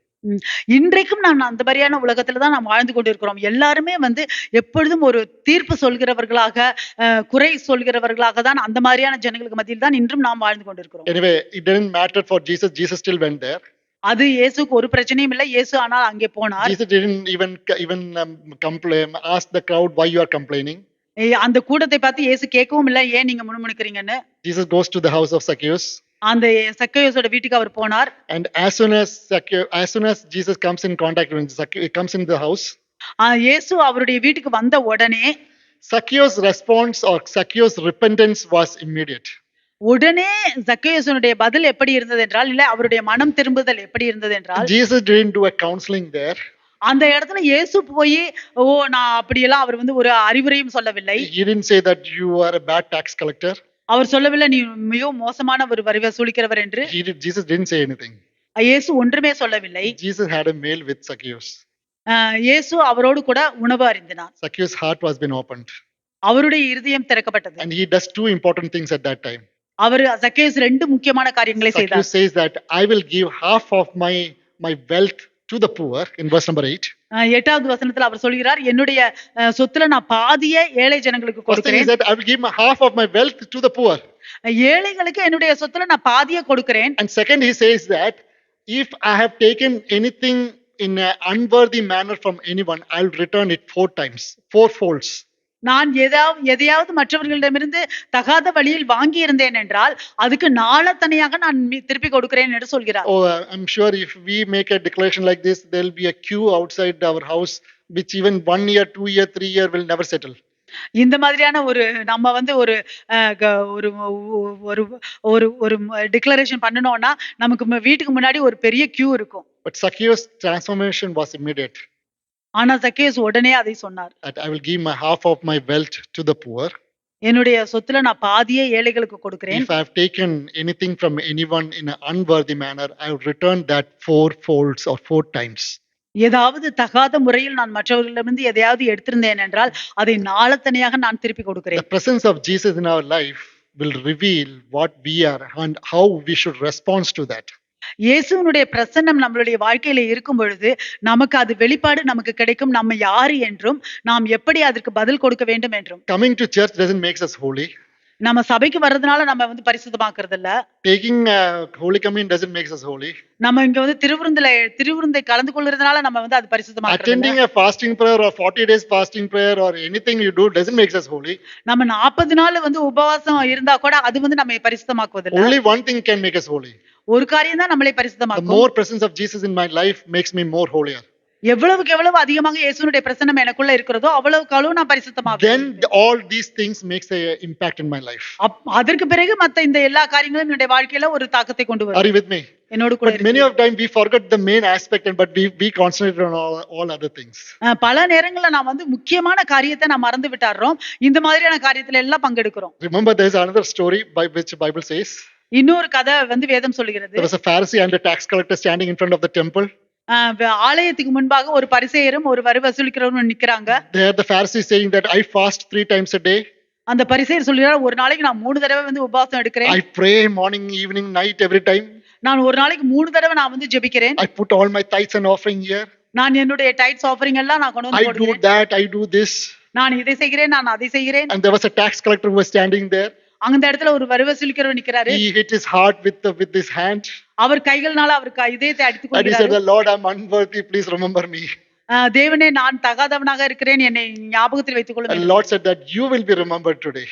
இன்றைக்கும் நாம் அந்த மாதிரியான உலகத்துலதான் நாம் வாழ்ந்து கொண்டிருக்கிறோம். எல்லாருமே வந்து எப்பொழுதும் ஒரு தீர்ப்பு சொல்கிறவர்களாக, குறை சொல்கிறவர்களாக தான் அந்த மாதிரியான ஜனங்களுக்கு மத்தியில் தான் இன்றும் நாம் வாழ்ந்து கொண்டிருக்கிறோம். Anyway, it didn't matter for Jesus. Jesus still went there. அது இயேசுக்கு ஒரு பிரச்சனையும் இல்லை. இயேசு ஆனால் அங்கே போனார். Jesus didn't even complain, ask the crowd why you are complaining. அந்த கூட்டத்தை பார்த்து இயேசு கேட்கவும் இல்லை, ஏன் நீங்க முணுமுணுக்கிறீங்கன்னு. Jesus goes to the house of Zacchaeus. அந்த சக்கேயுஸோட வீட்டுக்கு அவர் போனார். And as soon as Jesus comes in contact with Zacchaeus, comes in the house, இயேசு அவருடைய வீட்டுக்கு வந்த உடனே Zacchaeus' response or Zacchaeus' repentance was immediate. உடனே சக்கேயுஸனுடைய பதில் எப்படி இருந்தது என்றால், இல்ல அவருடைய மனம் திரும்புதல் எப்படி இருந்தது என்றால், Jesus didn't do a counseling there. அந்த இடத்துல இயேசு போய் நான் அப்படியெல்லாம் அவர் வந்து ஒரு அறிவுரையும் சொல்லவில்லை. He didn't say that you are a bad tax collector. அவர் சொல்லவில்லை நீ மிகவும் மோசமான ஒரு வரி வசூலிக்கிறவர் என்று. Jesus didn't say anything. இயேசு ஒன்றுமே சொல்லவில்லை. Jesus had a meal with Zacchaeus. இயேசு அவரோடு கூட உணவு அருந்தினார். Zacchaeus' heart was been opened. அவருடைய இருதயம் திறக்கப்பட்டது. And he does 2 important things at that time. அவர் சக்கேயுஸ் 2 முக்கியமான காரியங்களை செய்தார். Zacchaeus says that I will give half of my wealth to the poor in verse number 8. 8வது வசனத்துல அவர் சொல்கிறார், என்னுடைய சொத்துல நான் பாதியை ஏழை ஜனங்களுக்கு கொடுக்கிறேன். I will give my half of my wealth to the poor. ஏழைகளுக்கு என்னுடைய சொத்துல நான் பாதியை கொடுக்கிறேன். And second, he says that if I have taken anything in an unworthy manner from anyone, I will return it 4 times, 4 folds. நான் எதையாவது மற்றவர்களிடமிருந்து தகாத வழியில் வாங்கி இருந்தேன் என்றால் அதுக்கு நாளத்தனையாக நான் திருப்பி கொடுக்கிறேன் என்று சொல்கிறார். Oh, I'm sure if we make a declaration like this, there will be a queue outside our house, which even 1 year, 2 year, 3 year will never settle. இந்த மாதிரியான ஒரு நம்ம வந்து ஒரு ஒரு ஒரு டிக்ளரேஷன் பண்ணணும்னா நமக்கு வீட்டுக்கு முன்னாடி ஒரு பெரிய கியூ இருக்கும். But Zacchaeus' transformation was immediate. ஆனா சக்கேயுஸ் உடனே அதை சொன்னார். That I will give my half of my wealth to the poor. என்னுடைய சொத்துல நான் பாதியை ஏழைகளுக்கு கொடுக்கிறேன். If I have taken anything from anyone in an unworthy manner, I will return that 4 folds or 4 times. ஏதாவது தகாத முறையில் நான் மற்றவர்களிடமிருந்து எதையாவது எடுத்திருந்தேன் என்றால் அதை நாளத்தனையாக நான் திருப்பி கொடுக்கிறேன். The presence of Jesus in our life will reveal what we are and how we should respond to that. இயேசுவினுடைய பிரசன்னம் நம்மளுடைய வாழ்க்கையில இருக்கும் பொழுது நமக்கு அது வெளிப்பாடு நமக்கு கிடைக்கும். நம்ம யாரு என்றும் நாம் எப்படி அதற்கு பதில் கொடுக்க வேண்டும் என்றும். Coming to church doesn't make us holy. நம்ம சபைக்கு வர்றதுனால நம்ம வந்து பரிசுத்தமாக்குறது இல்ல. Taking Holy Communion doesn't make us holy. நம்ம இங்க வந்து திருவிருந்தை கலந்து கொள்றதுனால நம்ம வந்து அது பரிசுத்தமாக்குறது இல்ல. Attending a fasting prayer or 40 days fasting prayer or anything you do doesn't make us holy. நம்ம 40 நாள் வந்து உபவாசம் இருந்தா கூட அது வந்து நம்மை பரிசுத்தமாக்குவது இல்ல. Only one thing can make us holy. ஒரு காரியம் தான் நம்மளை The பரிசுத்தமாக்கும். more presence of Jesus in my life makes me more holier. எவ்வளவுக்கு எவ்வளவு அதிகமாக இயேசுவினுடைய பிரசன்னம் எனக்குள்ள இருக்கிறதோ அவ்வளவுக்கு அவ்வளவு நான் பரிசுத்தமாகுவேன். Then all these things makes a impact in my life. அதற்கு பிறகு மத்த இந்த எல்லா காரியங்களும் என்னுடைய வாழ்க்கையில ஒரு தாக்கத்தை கொண்டு Are வரும். you with me? என்னோடு கூட But many of time we forget the main aspect and but we concentrate on all other things. பல நேரங்கள்ல நான் வந்து முக்கியமான காரியத்தை நான் மறந்து விட்டாரோம். இந்த மாதிரியான காரியத்துல எல்லாம் பங்கெடுக்கிறோம். Remember there is another story by which Bible says இன்னொரு கதை வந்து வேதம் சொல்லுகிறது. there was a Pharisee and a tax collector standing in front of the temple. ஆலயத்துக்கு முன்பாக ஒரு பரிசேயரும் ஒரு வரி வசூலிக்கிறவரும் நிக்கிறாங்க. There the Pharisee is saying that I fast 3 times a day. அந்த பரிசேயர் சொல்றார் ஒரு நாளைக்கு நான் 3 தடவை வந்து உபவாசம் எடுக்கிறேன். I pray morning, evening, night every time. நான் ஒரு நாளைக்கு 3 தடவை நான் வந்து ஜெபிக்கிறேன். I put all my tithes and offering here. நான் என்னுடைய டைட்ஸ் ஆஃபரிங் எல்லாம் நான் கொண்டு வந்து I do போடுறேன். that, I do this. நான் இதை செய்கிறேன், நான் அதை செய்கிறேன். And there was a tax collector who was standing there. அந்த இடத்துல ஒரு வரி வசூலிக்கிறவர் நிக்கிறாரு. He hit his heart with his hand. அவர் கைகள்னால அவர் இதயத்தை அடித்துக் And he said, கொள்கிறார். Lord, I'm unworthy, please remember me. தேவனே நான் தகாதவனாக இருக்கிறேன், என்னை ஞாபகத்தில் வைத்துக் And கொள்ளுங்கள். Lord said that you will be remembered today.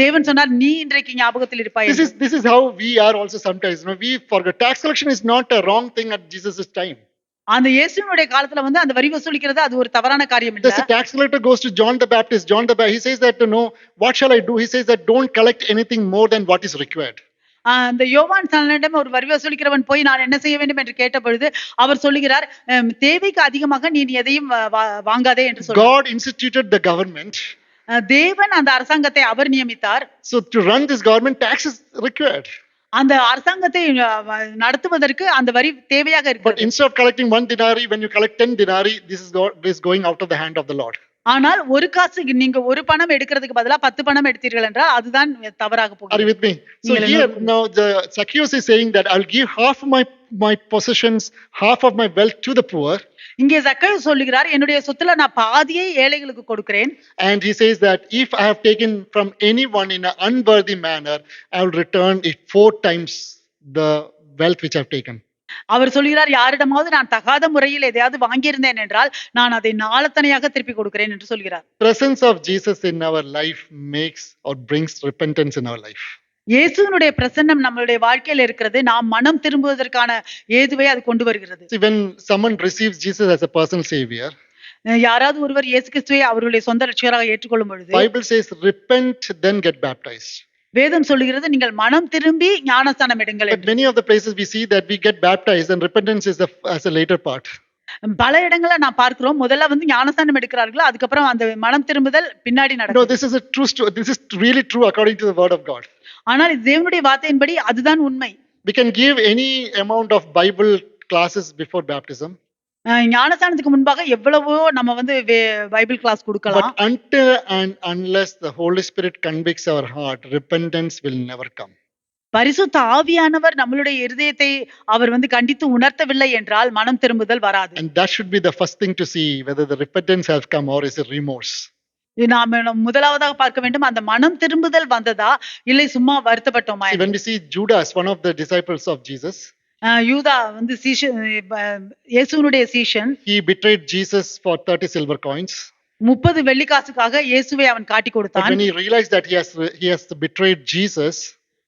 தேவன் சொன்னார் நீ இன்றைக்கு ஞாபகத்தில் இருப்பாய். This is how we are also sometimes. You know, we forget. Tax collection is not a wrong thing at Jesus' time. அந்த இயேசுவினுடைய காலத்துல வந்து அந்த வரி வசூலிக்கிறது அது ஒரு தவறான காரியம் இல்ல. There's a tax collector goes to John the Baptist. He says that, what shall I do? He says that don't collect anything more than what is required. அந்த யோவான் ஸ்நானனிடம் ஒரு வரி வசூலிக்கிறவன் போய் நான் என்ன செய்ய வேண்டும் என்று கேட்ட பொழுது அவர் சொல்லுகிறார் தேவைக்கு அதிகமாக நீ எதையும் வாங்காதே என்று சொல்றார். God instituted the government. தேவன் அந்த அரசாங்கத்தை அவர் நியமித்தார். So to run this government, tax is required. அந்த அரசாங்கத்தை நடத்துவதற்கு அந்த வரி தேவையாக But இருக்கிறது. instead of collecting 1 denarii, when you collect 10 denarii, this is going out of the hand of the Lord. ஆனால் ஒரு காசுக்கு நீங்க ஒரு பணம் எடுக்கிறதுக்கு பதிலா 10 பணம் எடுத்தீர்கள் என்றால் அதுதான் தவறாக Are you போகிறது. with me? So here now the Zacchaeus is saying that I'll give half my possessions, half of my wealth to the poor. இங்கே சக்கேயு சொல்லுகிறார் என்னுடைய சொத்துல நான் பாதியை ஏழைகளுக்கு கொடுக்கிறேன். And he says that if I have taken from anyone in an unworthy manner, I will return it 4 times the wealth which I have taken. அவர் சொல்கிறார் யாரிடமாவது நான் தகாத முறையில் எதையாவது வாங்கியிருந்தேன் என்றால் நான் அதை நாளத்தனையாக திருப்பி கொடுக்கிறேன் என்று சொல்கிறார். Presence of Jesus in our life makes or brings repentance in our life. இயேசுவினுடைய பிரசன்னம் நம்மளுடைய வாழ்க்கையில இருக்கிறது. நாம் மனம் திரும்புவதற்கான ஏதுவை அது கொண்டு வருகிறது. See, when someone receives Jesus as a personal savior, யாராவது ஒருவர் இயேசு கிறிஸ்துவை அவருடைய சொந்த ரட்சகராக ஏற்றுக்கொள்ளும் பொழுது Bible says repent then get baptized. வேதம் சொல்லுகிறது நீங்கள் மனம் திரும்பி ஞானஸ்நானம் எடுங்கள் But என்று. many of the places we see that we get baptized and repentance is as a later part. பல இடங்கள்ல நான் பார்க்கிறோம் முதல்ல வந்து ஞானஸ்நானம் எடுக்கிறார்கள், அதுக்கப்புறம் அந்த மனம் திரும்புதல் பின்னாடி No, நடக்கும். this is a true story. This is really true according to the word of God. ஆனால் இது தேவனுடைய வார்த்தையின்படி அதுதான் உண்மை. We can give any amount of Bible classes before baptism. ஞானஸ்நானத்துக்கு முன்பாக எவ்வளவோ நம்ம வந்து பைபிள் கிளாஸ் கொடுக்கலாம். But until and unless the Holy Spirit convicts our heart, repentance will never come. பரிசுத்த ஆவியானவர் நம்மளுடைய இருதயத்தை அவர் வந்து கண்டித்து உணர்த்தவில்லை என்றால் மனம் திரும்புதல் வராது. And that should be the first thing to see whether the repentance has come or is it remorse. நாம முதலாவதாக பார்க்க வேண்டும் அந்த மனம் திரும்புதல் வந்ததா இல்லை சும்மா வருத்தப்பட்டோமா. See, when we see Judas, one of the disciples of Jesus, யூதா வந்து இயேசுவினுடைய சீஷன், he betrayed Jesus for 30 silver coins. 30 வெள்ளிக்காசுக்காக இயேசுவை அவன் காட்டி But கொடுத்தான். when he realized that he has betrayed Jesus,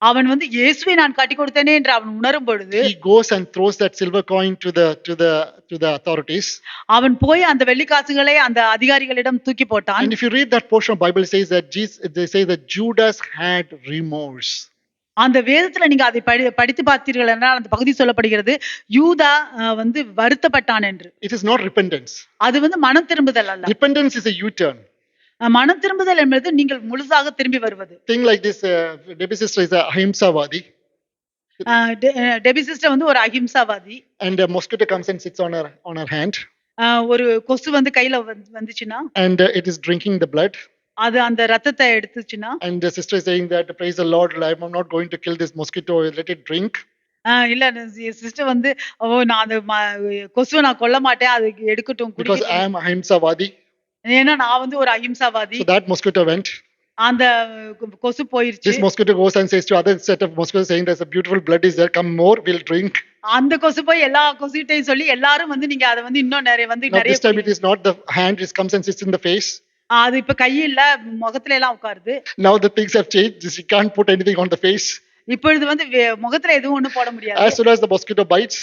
அவன் வந்து இயேசுவை நான் காட்டி கொடுத்தேனே என்று அவன் உணரும் பொழுது he goes and throws that silver coin to the authorities. அவன் போய் அந்த வெள்ளிக்காசுகளை அந்த அதிகாரிகளிடம் தூக்கி போட்டான். And if you read that portion of Bible, it says that they say that Judas had remorse. அந்த வேதத்துல நீங்க அதை படித்து பார்த்தீர்கள் என்றால் அந்த பகுதி சொல்லப்படுகிறது யூதா வந்து வருத்தப்பட்டான் என்று. It is not repentance. அது வந்து மனம் திரும்புதல் அல்ல. Repentance is a U-turn. மனம் திரும்புதல் என்பது நீங்கள் முழுசாக திரும்பி வருவது. Thing like this, Debbie sister is a ahimsavadi. Debi sister வந்து ஒரு அஹிம்சாவாதி. And a mosquito comes and sits on her hand. ஒரு கொசு வந்து கையில வந்துச்சுன்னா and it is drinking the blood. அது அந்த ரத்தத்தை எடுத்துச்சுன்னா And the sister is saying that praise the Lord, I'm not going to kill this mosquito, let it drink. இல்ல sister வந்து, ஓ நான் அந்த கொசுவ நான் கொல்ல மாட்டேன். அது எடுக்கட்டும், because I குடிக்கட்டும். am Ahimsavadi. ஏன்னா நான் வந்து ஒரு அஹிம்சாவாதி. So that mosquito went. அந்த கொசு போயிருச்சு. This mosquito goes and says to other set of mosquitoes, saying there's a beautiful blood is there, come more, we'll drink. அந்த கொசு போய் எல்லா கொசுகிட்டயும் சொல்லி எல்லாரும் வந்து நீங்க அத வந்து இன்னும் நெறைய வந்து Now நெறைய this time it குடிங்க. is not the hand, it comes and sits in the face. அது இப்ப கை இல்ல, முகத்துல எல்லாம் உட்காருது. Now the things have changed. You can't put anything on the face. இப்பொழுது வந்து முகத்துல எதுவும் ஒண்ணும் போட முடியாது. As soon as the mosquito bites,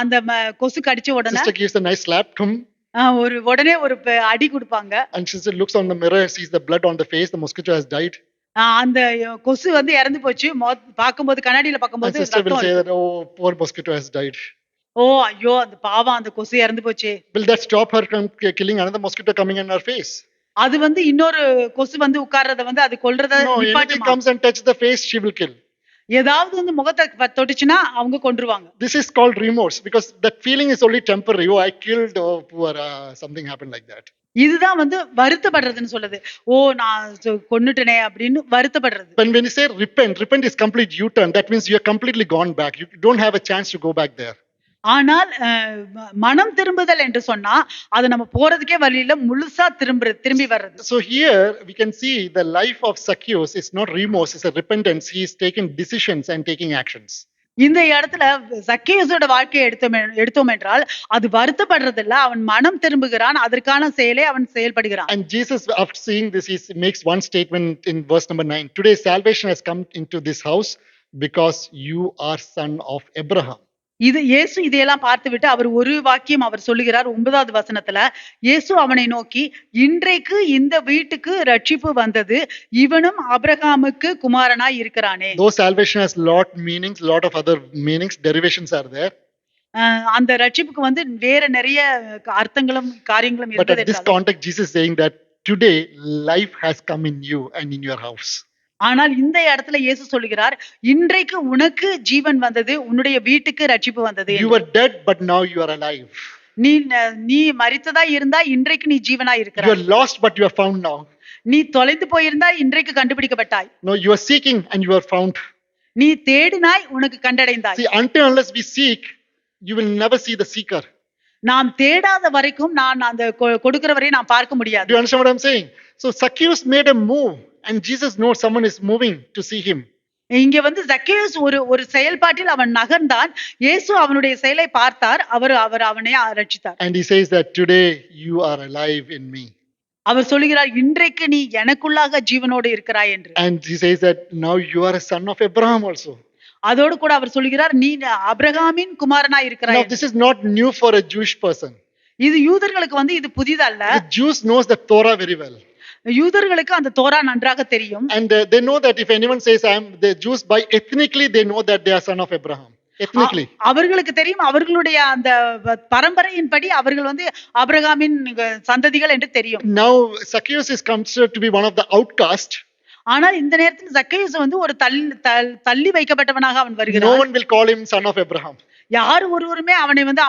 அந்த கொசு கடிச்ச உடனே sister gives a nice slap to him, ஒரு உடனே ஒரு அடி குடுப்பாங்க. and sister looks on the mirror, sees the blood on the face, the mosquito has died. அந்த கொசு வந்து இறந்து போச்சு. பாக்கும்போது கண்ணாடியில And பாக்கும்போது sister will ரத்தம் say இருக்கு. that, oh, poor mosquito has died. ஓ ஐயோ அந்த பாவம் அந்த கொசு இறந்து போச்சே. Will that stop her from killing another mosquito coming in her face? அது வந்து இன்னொரு கொசு வந்து உட்கார்றத வந்து அது கொல்றத No, anything நிப்பாட்டுமா? comes and touches the face, she will kill. ஏதாவது வந்து முகத்தை தொட்டுச்சுன்னா அவங்க கொன்றுவாங்க. This is called remorse because that feeling is only temporary. Oh, I killed, oh, poor, something happened like that. இதுதான் வந்து வருத்தப்படுறதுன்னு சொல்லுது. ஓ நான் கொன்னுட்டனே அப்படின்னு வருத்தப்படுறது. When you say repent, repent is complete U-turn. That means you are completely gone back. You don't have a chance to go back there. ஆனால் மனம் திரும்புதல் என்று சொன்னா அது நம்ம போறதுக்கே வழியில முழுசா திரும்பி வர்றது. So here we can see the life of Zacchaeus is not remorse, it's a repentance. He is taking decisions and taking actions. இந்த இடத்துல சக்கேயோட வாழ்க்கையை எடுத்தோம் என்றால் அது வருத்தப்படுறது இல்ல, அவன் மனம் திரும்புகிறான், அதற்கான செயலை அவன் செயல்படுகிறான். And Jesus, after seeing this, he makes one statement in verse number 9. Today salvation has come into this house because you are son of Abraham. இது இயேசு இதையெல்லாம் பார்த்துவிட்டு அவர் ஒரு வாக்கியம் அவர் சொல்லுகிறார் 9வது வசனத்துல. இயேசு அவனை நோக்கி, இன்றைக்கு இந்த வீட்டுக்கு ரட்சிப்பு வந்தது, இவனும் ஆபிரகாமுக்கு குமாரனாய் இருக்கிறானே. Though salvation has lot meanings, lot of other meanings, derivations are there. அந்த ரட்சிப்புக்கு வந்து வேற நிறைய அர்த்தங்களும் காரியங்களும் But at this இருக்குது. context, Jesus is saying that today life has come in you and in your house. ஆனால் இந்த இடத்துல இயேசு சொல்லுகிறார், இன்றைக்கு உனக்கு ஜீவன் வந்தது, உன்னுடைய வீட்டுக்கு ரட்சிப்பு வந்தது. You were dead, but now you are alive. நீ மரித்ததா இருந்தா இன்றைக்கு நீ ஜீவனா You இருக்கிறாய். are lost, but you are found now. நீ தொலைந்து போயிருந்தா இன்றைக்கு கண்டுபிடிக்கப்பட்டாய். No, you are seeking and you are found. நீ தேடினாய், உனக்கு கண்டடைந்தாய். See, until unless we seek, you will never see the seeker. நாம் தேடாத வரைக்கும் நான் அந்த கொடுக்கிறவரை நான் பார்க்க முடியாது. Do you understand what I'm saying? So Zacchaeus made a move, and Jesus knows someone is moving to see him. இங்க வந்து சக்கேயுஸ் ஒரு செயல்பாட்டில் அவன் நகர்ந்தான். இயேசு அவனுடைய செயலை பார்த்தார். அவர் அவனை ரட்சித்தார். And he says that today you are alive in me. அவர் சொல்லுகிறார், இன்றைக்கு நீ எனக்குள்ளாக ஜீவனோடு இருக்கிறாய் என்று. And he says that now you are a son of Abraham also. அதோடு கூட அவர் சொல்லுகிறார், நீ ஆபிரகாமின் குமாரனாய் இருக்கிறாய். Now this is not new for a Jewish person. இது யூதர்களுக்கு வந்து இது புதிதல்ல. The Jews knows the Torah very well. யூதர்களுக்கு அந்த தோரா நன்றாக தெரியும். And they know that if anyone says I am the Jews, by ethnically they know that they are son of Abraham. Ethnically. அவர்களுக்கு தெரியும், அவர்களுடைய அந்த பரம்பரையின்படி அவர்கள் வந்து ஆபிரகாமின் சந்ததிகள் என்று தெரியும். Now Zacchaeus is considered to be one of the outcast. ஆனால் இந்த நேரத்தில் சக்கேயுஸ் வந்து ஒரு தள்ளி வைக்கப்பட்டவனாக அவன் No வருகிறான். one will call him son of Abraham. யார் ஒருவருமே அவனை வந்து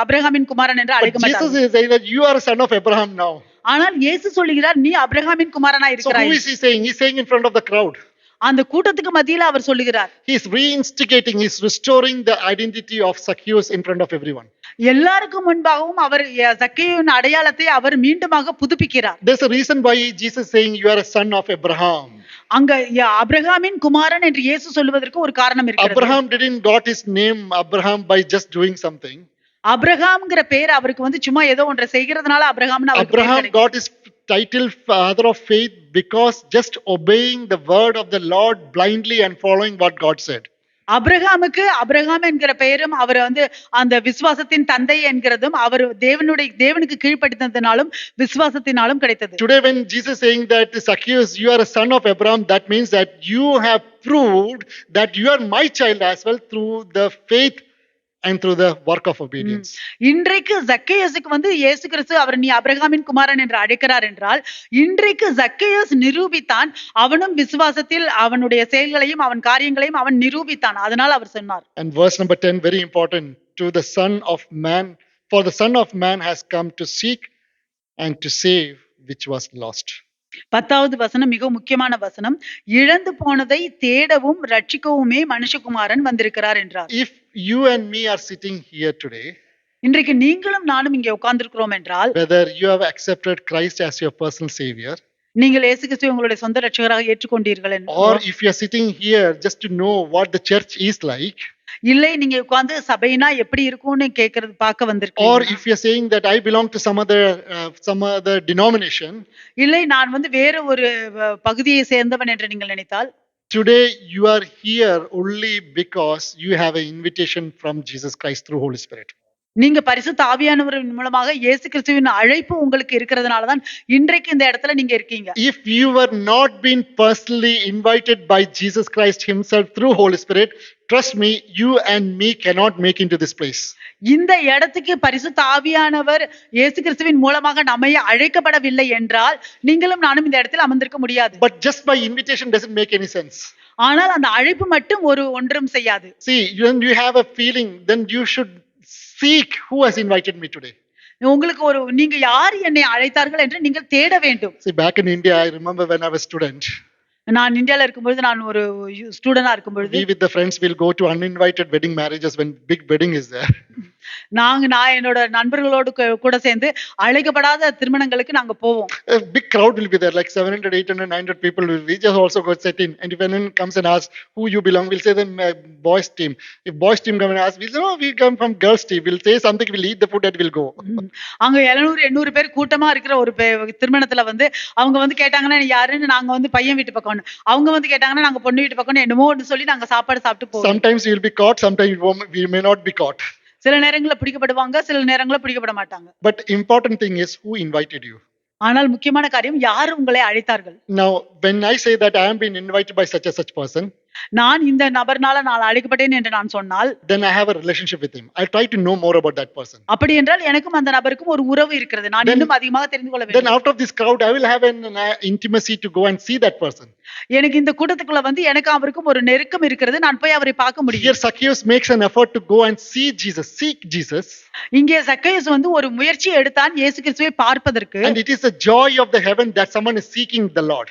ஆபிரகாமின் குமாரன் என்று But அழைக்க Jesus மாட்டார்கள். is saying that you are a son of Abraham now. ஆனால் இயேசு சொல்லுகிறார், நீ ஆபிரகாமின் குமாரனாய் So who இருக்கிறாய். is he saying? He's saying in front of the crowd. அந்த கூட்டத்துக்கு மத்தியில அவர் சொல்லுகிறார். He's reinstigating, he's restoring the identity of Zacchaeus in front of everyone. எல்லாருக்கும் முன்பாகவும் அவர் சக்கேயுவின் அடையாளத்தை அவர் மீண்டுமாக புதுப்பிக்கிறார். There's a reason why Jesus is saying you are a son of Abraham. அங்க ஆபிரகாமின் குமாரன் என்று இயேசு சொல்வதற்கு ஒரு காரணம் இருக்கிறது. Abraham didn't got his name Abraham by just doing something. ஆபிரகாம்ங்கற பேர் அவருக்கு வந்து சும்மா ஏதோ ஒன்றை செய்கிறதுனால ஆபிரகாம்னு அவருக்கு பேர் Abraham கிடைக்கும். got his title father of faith because just obeying the word of the Lord blindly and following what God said. ஆபிரகாமுக்கு ஆபிரகாம் என்கிற பெயரும் அவர் வந்து அந்த விசுவாசத்தின் தந்தை என்கிறதும் அவர் தேவனுக்கு கீழ்ப்படிந்ததினாலும் விசுவாசத்தினாலும் கிடைத்தது. Today when Jesus saying that Zacchaeus you are a son of Abraham, that means that you have proved that you are my child as well through the faith and through the work of obedience. இன்றைக்கு சக்கேயுஸுக்கு வந்து இயேசு கிறிஸ்து அவர் நீ ஆபிரகாமின் குமாரன் என்று அழைக்கிறார் என்றால் இன்றைக்கு சக்கேயுஸ் நிரூபித்தான், அவனும் விசுவாசத்தில் அவனுடைய செயல்களையும் அவன் காரியங்களையும் அவன் நிரூபித்தான். அதனால் அவர் சொன்னார். And verse number 10 very important, to the son of man, for the son of man has come to seek and to save which was lost. 10வது வசனம் மிக முக்கியமான வசனம். இழந்து போனதை தேடவும் ரட்சிக்கவுமே மனுஷகுமாரன் வந்திருக்கிறார் என்றார். If you and me are sitting here today, இன்றைக்கு நீங்களும் நானும் இங்கே உட்கார்ந்திருக்கிறோம் என்றால், whether you have accepted Christ as your personal savior, நீங்கள் இயேசு கிறிஸ்துவை உங்களுடைய சொந்த இரட்சகராக ஏற்றுக்கொண்டீர்கள் or if you are sitting here just to know what the church is like, இல்லை நீங்க உட்கார்ந்து சபைனா எப்படி இருக்கும்னு கேக்குறது பார்க்க or வந்திருக்கீங்க, if you are saying that I belong to some other denomination, இல்லை நான் வந்து வேற ஒரு பகுதியை சேர்ந்தவன் என்று நீங்கள் நினைத்தால், today you are here only because you have an invitation from Jesus Christ through Holy Spirit. நீங்க பரிசுத்த ஆவியானவரின் மூலமாக இயேசு கிறிஸ்துவின் அழைப்பு உங்களுக்கு இருக்கிறதுனால தான் இன்றைக்கு இந்த இடத்துல நீங்க இருக்கீங்க. If you were not been personally invited by Jesus Christ himself through Holy Spirit, trust me, you and me cannot make into this place. இந்த இடத்துக்கு பரிசுத்த ஆவியானவர் இயேசு கிறிஸ்துவின் மூலமாக நம்மை அழைக்கப்படவில்லை என்றால் நீங்களும் நானும் இந்த இடத்தில் அமர்ந்திருக்க முடியாது. But just by invitation doesn't make any sense. ஆனால் அந்த அழைப்பு மட்டும் ஒன்றும் செய்யாது. See, when you have a feeling, then you should seek who has invited me today. உங்களுக்கு நீங்க யார் என்னை அழைத்தார்கள் என்று நீங்கள் தேட வேண்டும். See, back in India, I remember when I was student, நான் இந்தியால இருக்கும்பொழுது, நான் ஒரு ஸ்டூடெண்டா இருக்கும்பொழுது, we with the friends will go to uninvited wedding marriages when big wedding is there. நான் என்னோட நண்பர்களோடு கூட சேர்ந்து அழைக்கப்படாத திருமணங்களுக்கு நாங்க போவோம். A big crowd will be there, like 700, 800, 900 people will be just also go sit in. And if anyone comes and asks who you belong, we'll say the boys team. If boys team come and ask, we'll say, no, we come from girls team. We'll say something, we'll eat the food and we'll go. அங்க 700 800 பேர் கூட்டமா இருக்கிற ஒரு திருமணத்துல வந்து அவங்க வந்து கேட்டாங்கன்னா யாருன்னு, நாங்க வந்து பையன் வீட்டு பக்கம், அவங்க வந்து கேட்டாங்கன்னா நாங்க பொண்ணு வீட்டு பக்கம், என்னமோ சொல்லி நாங்க சாப்பாடு சாப்பிட்டு போவோம். Sometimes you will be caught, sometimes we may not be caught. சில நேரங்களில் பிடிக்கப்படுவாங்க, சில நேரங்களில் பிடிக்கப்பட மாட்டாங்க. But important thing is who invited you. ஆனால் முக்கியமான காரியம் யார் உங்களை அழைத்தார்கள். Now when I say that I am being invited by such a such person, நான் இந்த நபர்னால நான் அழைக்கப்பட்டேன் என்று நான் சொன்னால், then I have a relationship with him. I try to know more about that person. அப்படி என்றால் எனக்கும் அந்த நபருக்கும் ஒரு உறவு இருக்கிறது. நான் இன்னும் அதிகமாக தெரிந்து கொள்ள வேண்டும். Then out of this crowd I will have an intimacy to go and see that person. எனக்கு இந்த கூட்டத்துக்குள்ள வந்து எனக்கு அவருக்கும் ஒரு நெருக்கம் இருக்கிறது. நான் போய் அவரை பார்க்க முடியும். Here Zacchaeus makes an effort to go and see Jesus, seek Jesus. இங்கே சக்கேயுஸ் வந்து ஒரு முயற்சி எடுத்தான் இயேசு கிறிஸ்துவை பார்ப்பதற்கு. And it is the joy of the heaven that someone is seeking the Lord.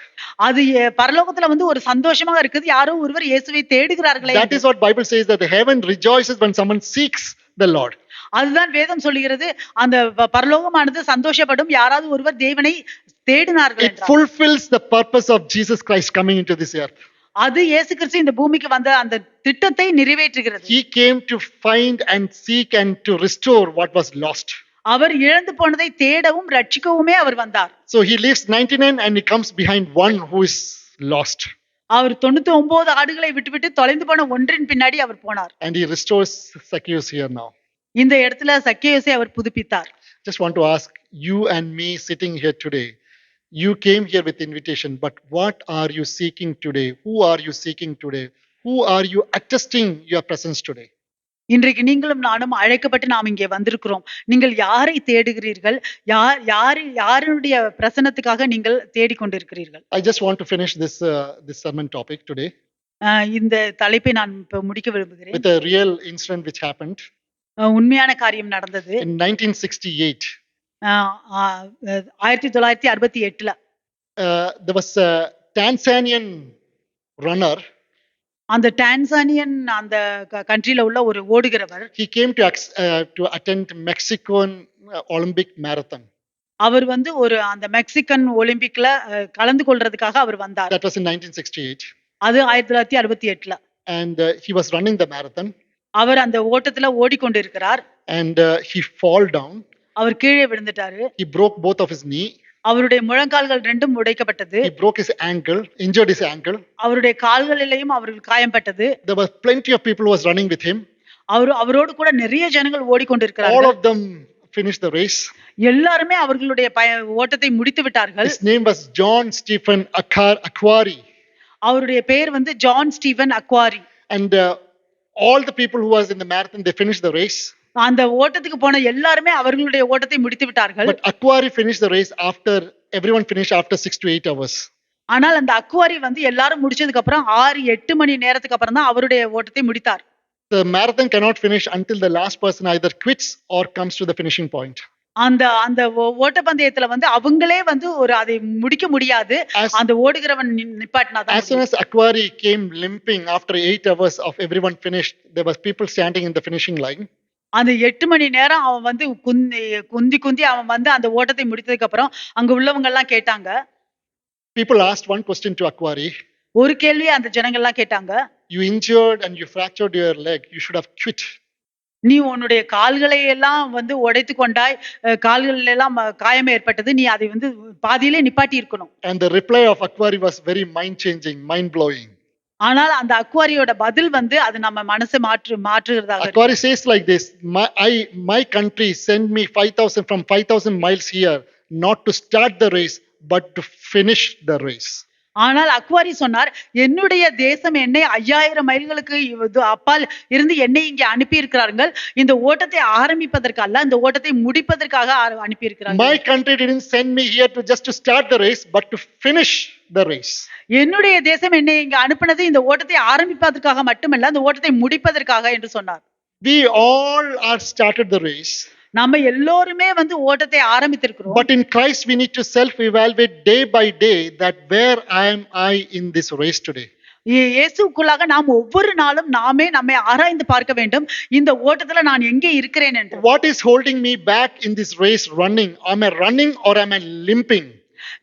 அது பரலோகத்துல வந்து ஒரு சந்தோஷமாக இருக்குது, யாரோ ஒருவர் இயேசுவை தேடுகிறார்களே. That is what Bible says, that the heaven rejoices when someone seeks the Lord. அதுதான் வேதம் சொல்லுகிறது. அந்த பரலோகமானது சந்தோஷப்படும் யாராவது ஒருவர் தேவனை தேடினார்கள் என்றால். It fulfills the purpose of Jesus Christ coming into this earth. அது இயேசு கிறிஸ்து இந்த பூமிக்கு வந்த அந்த திட்டத்தை நிறைவேற்றுகிறது. He came to find and seek and to restore what was lost. அவர் இழந்து போனதை தேடவும் ரட்சிக்கவுமே அவர் வந்தார். So he leaves 99 and he comes behind one who is lost. அவர் 99 ஆடுகளை விட்டுவிட்டு தொலைந்து போன ஒன்றின் பின்னாடி அவர் போனார். And he restores Zacchaeus here now. இந்த இடத்துல சக்கேயுஸை அவர் புதுப்பித்தார். Just want to ask you and me sitting here today. You came here with invitation, but what are you seeking today? Who are you seeking today? Who are you attesting your presence today? இன்றைக்கு நீங்களும் நானும் அழைக்கப்பட்டு நாம் இங்கே வந்திருக்கிறோம். நீங்கள் யாரை தேடுகிறீர்கள்? யாருடைய பிரசன்னத்துக்காக நீங்கள் தேடிக்கொண்டிருக்கிறீர்கள்? I just want to finish this sermon topic today. இந்த தலைப்பை நான் இப்ப முடிக்க விரும்புகிறேன். With a real incident which happened. உண்மையான காரியம் நடந்தது. In 1968. 1968ல. There was a Tanzanian runner. அந்த டான்சானியன் அந்த கண்ட்ரில உள்ள ஒரு ஓடுகிறவர். He came to attend Mexican Olympic marathon. அவர் வந்து அந்த மெக்சிகன் ஒலிம்பிக்ல கலந்து கொள்றதுக்காக அவர் வந்தார். That was in 1968. அது 1968ல. And he was running the marathon. அவர் அந்த ஓட்டத்துல ஓடிக்கொண்டிருக்கிறார். And he fall down. அவர் கீழே விழுந்துட்டாரு. He broke both of his knee. அவருடைய முழங்கால்கள் ரெண்டும் உடைக்கப்பட்டது. He broke his ankle, injured his ankle. அவருடைய கால்களிலேயும் அவருக்கு காயம்பட்டது. There were plenty of people who was running with him. அவரோடு கூட நிறைய ஜனங்கள் ஓடிக்கொண்டிருக்கிறார்கள். All of them finished the race. எல்லாரும் அவர்களுடைய ஓட்டத்தை முடித்து விட்டார்கள். His name was John Stephen Akwari. அவருடைய பெயர் வந்து John Steven Akwari. And all the people who was in the marathon, they finished the race. அந்த ஓட்டத்துக்கு போன எல்லாரும் அவர்களுடைய ஓட்டத்தை முடித்து விட்டார்கள். But Akwari finished the race after everyone finished after 6 to 8 hours. ஆனால் அந்த அக்வாரி வந்து எல்லாரும் முடிச்சதுக்கு அப்புறம் 6-8 மணி நேரத்துக்கு அப்புறம் தான் அவருடைய ஓட்டத்தை முடித்தார். The marathon cannot finish until the last person either quits or comes to the finishing point. அந்த அந்த ஓட்டப்பந்தயத்துல வந்து அவங்களே வந்து ஒரு அதை முடிக்க முடியாது. As, அந்த ஓடுகிறவன் நிப்பாட்டினாதான் as soon முடியும். as Aquari came limping after 8 hours of everyone finished, there was people standing in the finishing line. அந்த 8 மணி நேரம் அவன் வந்து குந்தி குந்தி குந்தி அவன் வந்து அந்த ஓட்டத்தை முடித்ததுக்கு அப்புறம் அங்க உள்ளவங்க எல்லாம் கேட்டாங்க. People asked one question to Aquari. ஒரு கேள்வி அந்த ஜனங்கள் எல்லாம் கேட்டாங்க. You injured and you fractured your leg. You should have quit. நீ உன்னுடைய கால்களை எல்லாம் வந்து உடைத்து கொண்டாய், கால்கள் எல்லாம் காயம் ஏற்பட்டது, நீ அதை வந்து பாதியிலே நிப்பாட்டி இருக்கணும். And the reply of Aquari was very mind changing, mind blowing. ஆனால் அந்த அக்வாரியோட பதில் வந்து அது நம்ம மனசை மாற்றுகிறதாக. Aquari says like this: my country sent me 5,000 from 5,000 miles here, not to start the race, but to finish the race. ஆனால் Akhwari சொன்னார், என்னுடைய தேசம் என்னை 5000 மைல்களுக்கு அப்பால் இருந்து என்னை இங்கே அனுப்பி இருக்கிறார்கள், இந்த ஓட்டத்தை ஆரம்பிப்பதற்கு அல்ல, இந்த ஓட்டத்தை முடிப்பதற்காக அனுப்பி இருக்கிறார்கள். My country didn't send me here to just to start the race, but to finish the race. என்னுடைய தேசம் என்னை இங்கே அனுப்பினது இந்த ஓட்டத்தை ஆரம்பிப்பதற்காக மட்டுமல்ல, அந்த ஓட்டத்தை முடிப்பதற்காக என்று சொன்னார். We all are started the race. நம்ம எல்லோருமே வந்து ஓட்டத்தை ஆரம்பித்திருக்கிறோம். But in Christ we need to self evaluate day by day that where am I in this race today. இயேசுக்குள்ளாக நாம் ஒவ்வொரு நாளும் நாமே நம்மை ஆராய்ந்து பார்க்க வேண்டும், இந்த ஓட்டத்துல நான் எங்கே இருக்கிறேன் என்று. What is holding me back in this race running? Am I running or am I limping?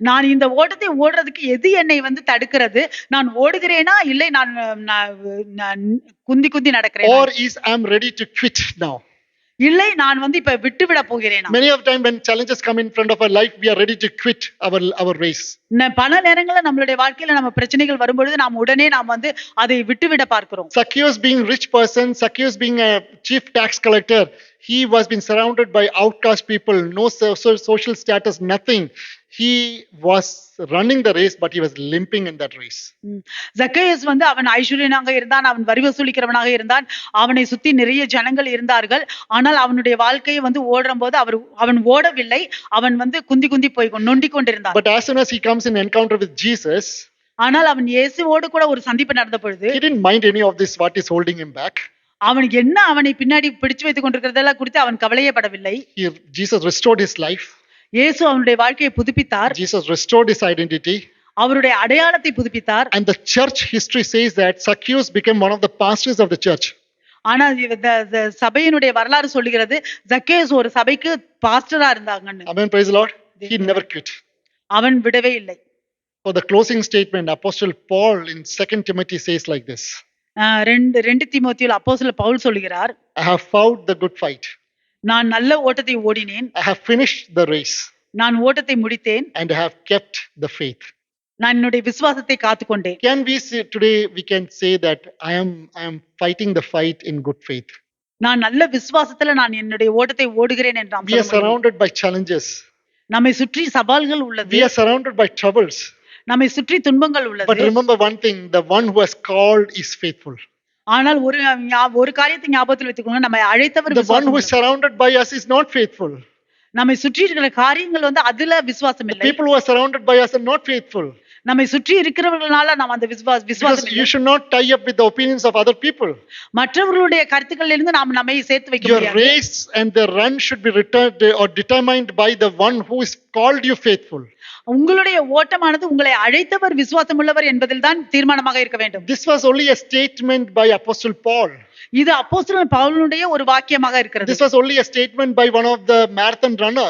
நான் இந்த ஓட்டத்தை ஓடுறதுக்கு எது என்னை வந்து தடுக்கிறது? நான் ஓடுகிறேனா இல்லை நான் குந்தி குந்தி நடக்கிறேன்? Or is I am ready to quit now? இல்லை நான் வந்து இப்ப விட்டு விட போகிறேன். Many of time when challenges come in front of our life, we are ready to quit our race. பல நேரங்கள்ல நம்மளுடைய வாழ்க்கையில நம்ம பிரச்சனைகள் வரும்பொழுது நாம் உடனே நாம் வந்து அதை விட்டு விட பார்க்கிறோம். Zacchaeus being rich person, Zacchaeus being a chief tax collector, he was been surrounded by outcast people, no social status, nothing. He was running the race, but he was limping in that race. ஜக்கேயஸ் வந்து அவன் ஐஸ்வர்யனாக இருந்தான், அவன் வரி வசூலிக்கிறவனாக இருந்தான், அவனை சுத்தி நிறைய ஜனங்கள் இருந்தார்கள். ஆனால் அவனுடைய வாழ்க்கையை வந்து ஓடும் போது அவன் ஓடவில்லை, அவன் வந்து குந்தி குந்தி போய் நொண்டி கொண்டிருந்தான். But as soon as he comes in encounter with Jesus, ஆனால் அவன் இயேசுவோடு கூட ஒரு சந்திப்பு நடந்த பொழுது he didn't mind any of this what is holding him back. அவனுக்கு என்ன அவனை பின்னாடி பிடிச்சு வைத்துக் கொண்டிருக்கிறதெல்லாம் குறித்து அவன் கவலையே படவில்லை. Jesus restored his life. இயேசு அவனுடைய வாழ்க்கையை புதுப்பித்தார். Jesus restored his identity. அவருடைய அடையாளத்தை புதுப்பித்தார். And the church history says that Zacchaeus became one of the pastors of the church. ஆனா சபையினுடைய வரலாறு சொல்லுகிறது ஜக்கேயஸ் ஒரு சபைக்கு பாஸ்டரா இருந்தாங்கன்னு. Amen, praise the Lord. He never quit. அவன் விடவே இல்லை. For the closing statement, Apostle Paul in 2 Timothy says like this. 2 தீமோத்தேயுல அப்போஸ்தலர் பவுல் சொல்கிறார், I have fought the good fight. நான் நல்ல ஓட்டத்தை ஓடினேன். I have finished the race. நான் ஓட்டத்தை முடித்தேன். And I have kept the faith. நான் என்னுடைய விசுவாசத்தை காத்துக்கொண்டேன். Can we say today we can say that I am fighting the fight in good faith? நான் நல்ல விசுவாசத்துல நான் என்னுடைய ஓட்டத்தை ஓடுகிறேன் என்று நாம் We are surrounded by challenges. நம்மை சுற்றி சவால்கள் உள்ளது. We are surrounded by troubles. நம்மை சுற்றி துன்பங்கள் உள்ளது. But remember one thing, the one who has called is faithful. ஆனால் ஒரு காரியத்தை ஞாபகத்தில் வைத்துக்கோங்க, நம்மை அழைத்தவர் The one who is surrounded by us is not faithful. நம்மை சுற்றி இருக்கிற காரியங்கள் வந்து அதுல விசுவாசம் இல்லை. People who are surrounded by us are not faithful. நம்மை சுற்றி இருக்கிறவர்களால நாம் அந்த விசுவாசம் You should not tie up with the opinions of other people. மற்றவர்களுடைய கருத்துக்களில் இருந்து நாம் நம்மை சேர்த்து வைக்க முடியாது. Your race and the run should be determined by the one who is called you faithful. உங்களுடைய ஓட்டமானது உங்களை அழைத்தவர் விசுவாசம் உள்ளவர் என்பதில் தான் தீர்மானமாக இருக்க வேண்டும். This was only a statement by Apostle Paul. இது அப்போஸ்தலன் பவுலுடைய ஒரு வாக்கியமாக இருக்கிறது. This was only a statement by one of the marathon runner.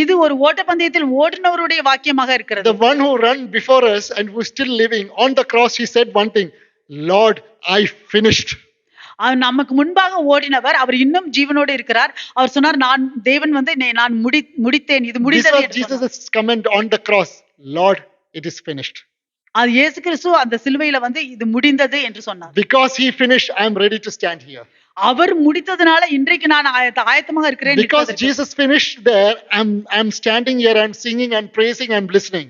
இது ஒரு ஓட்டப்பந்தயத்தில் ஓடினவருடைய வாக்கியமாக இருக்கிறது. The one who ran before us and who is still living on the cross, he said one thing, Lord, I finished. நமக்கு முன்பாக ஓடினவர் அவர் இன்னும் ஜீவனோடு இருக்கிறார். அவர் சொன்னார், தேவன் வந்து நான் முடித்தேன், இது முடிந்தது என்று சொன்னார். Jesus' comment on the cross, Lord, it is finished. அது இயேசு கிறிஸ்து அந்த சிலுவையில வந்து இது முடிந்தது என்று சொன்னார். Because he finished, I am ready to stand here. அவர் முடித்ததனால இன்றைக்கு நான் ஆயத்தமாக இருக்கிறேன். Because Jesus finished there, I am standing here, I am singing and praising and listening.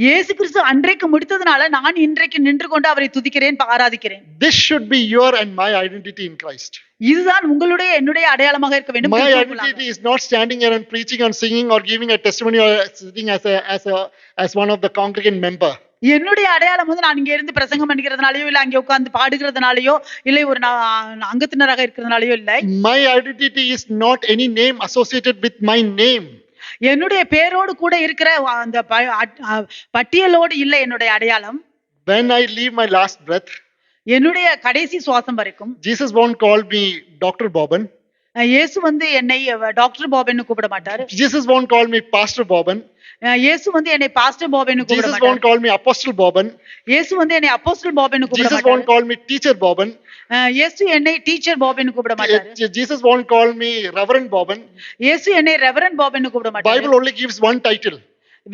இயேசு கிறிஸ்து அன்றைக்கு முடித்ததனால நான் இன்றைக்கு நின்று கொண்டு அவரை துதிக்கிறேன், ஆராதிக்கிறேன். This should be your and my identity in Christ. இதுதான் உங்களுடைய என்னுடைய அடையாளமாக இருக்க வேண்டும். My identity is not standing here and preaching and singing or giving a testimony or sitting as one of the congregant member. என்னுடைய அடையாளம் வந்து நான் இங்க இருந்து பிரசங்கம் பண்ணிக்கிறதுனாலயோ இல்ல அங்க உட்கார்ந்து பாடுகிறதுனாலயோ இல்லை ஒரு அங்கத்தினராக இருக்கிறதுனாலயோ இல்ல. My identity is not any name associated with my name. என்னுடைய பேரோடு கூட இருக்கிற அந்த பட்டியலோடு இல்ல என்னுடைய அடையாளம். When I leave my last breath, என்னுடைய கடைசி சுவாசம் வரைக்கும் Jesus won't call me Dr. Boban. இயேசு வந்து என்னை டாக்டர் பாபன்னு கூப்பிட மாட்டாரு. Jesus won't call me Pastor Boban. இயேசு வந்து என்னை பாஸ்டர் பாபன்னு கூப்பிட Jesus மாட்டாரு. won't call me Apostle Boban. இயேசு வந்து என்னை அப்போஸ்தலன் பாபன்னு கூப்பிட Jesus மாட்டாரு. won't call me Teacher Boban. இயேசு என்னை டீச்சர் பாபன்னு கூப்பிட மாட்டாரு. Jesus won't call me Reverend Boban. இயேசு என்னை ரெவரண்ட் பாபன்னு கூப்பிட மாட்டாரு. Bible only gives one title.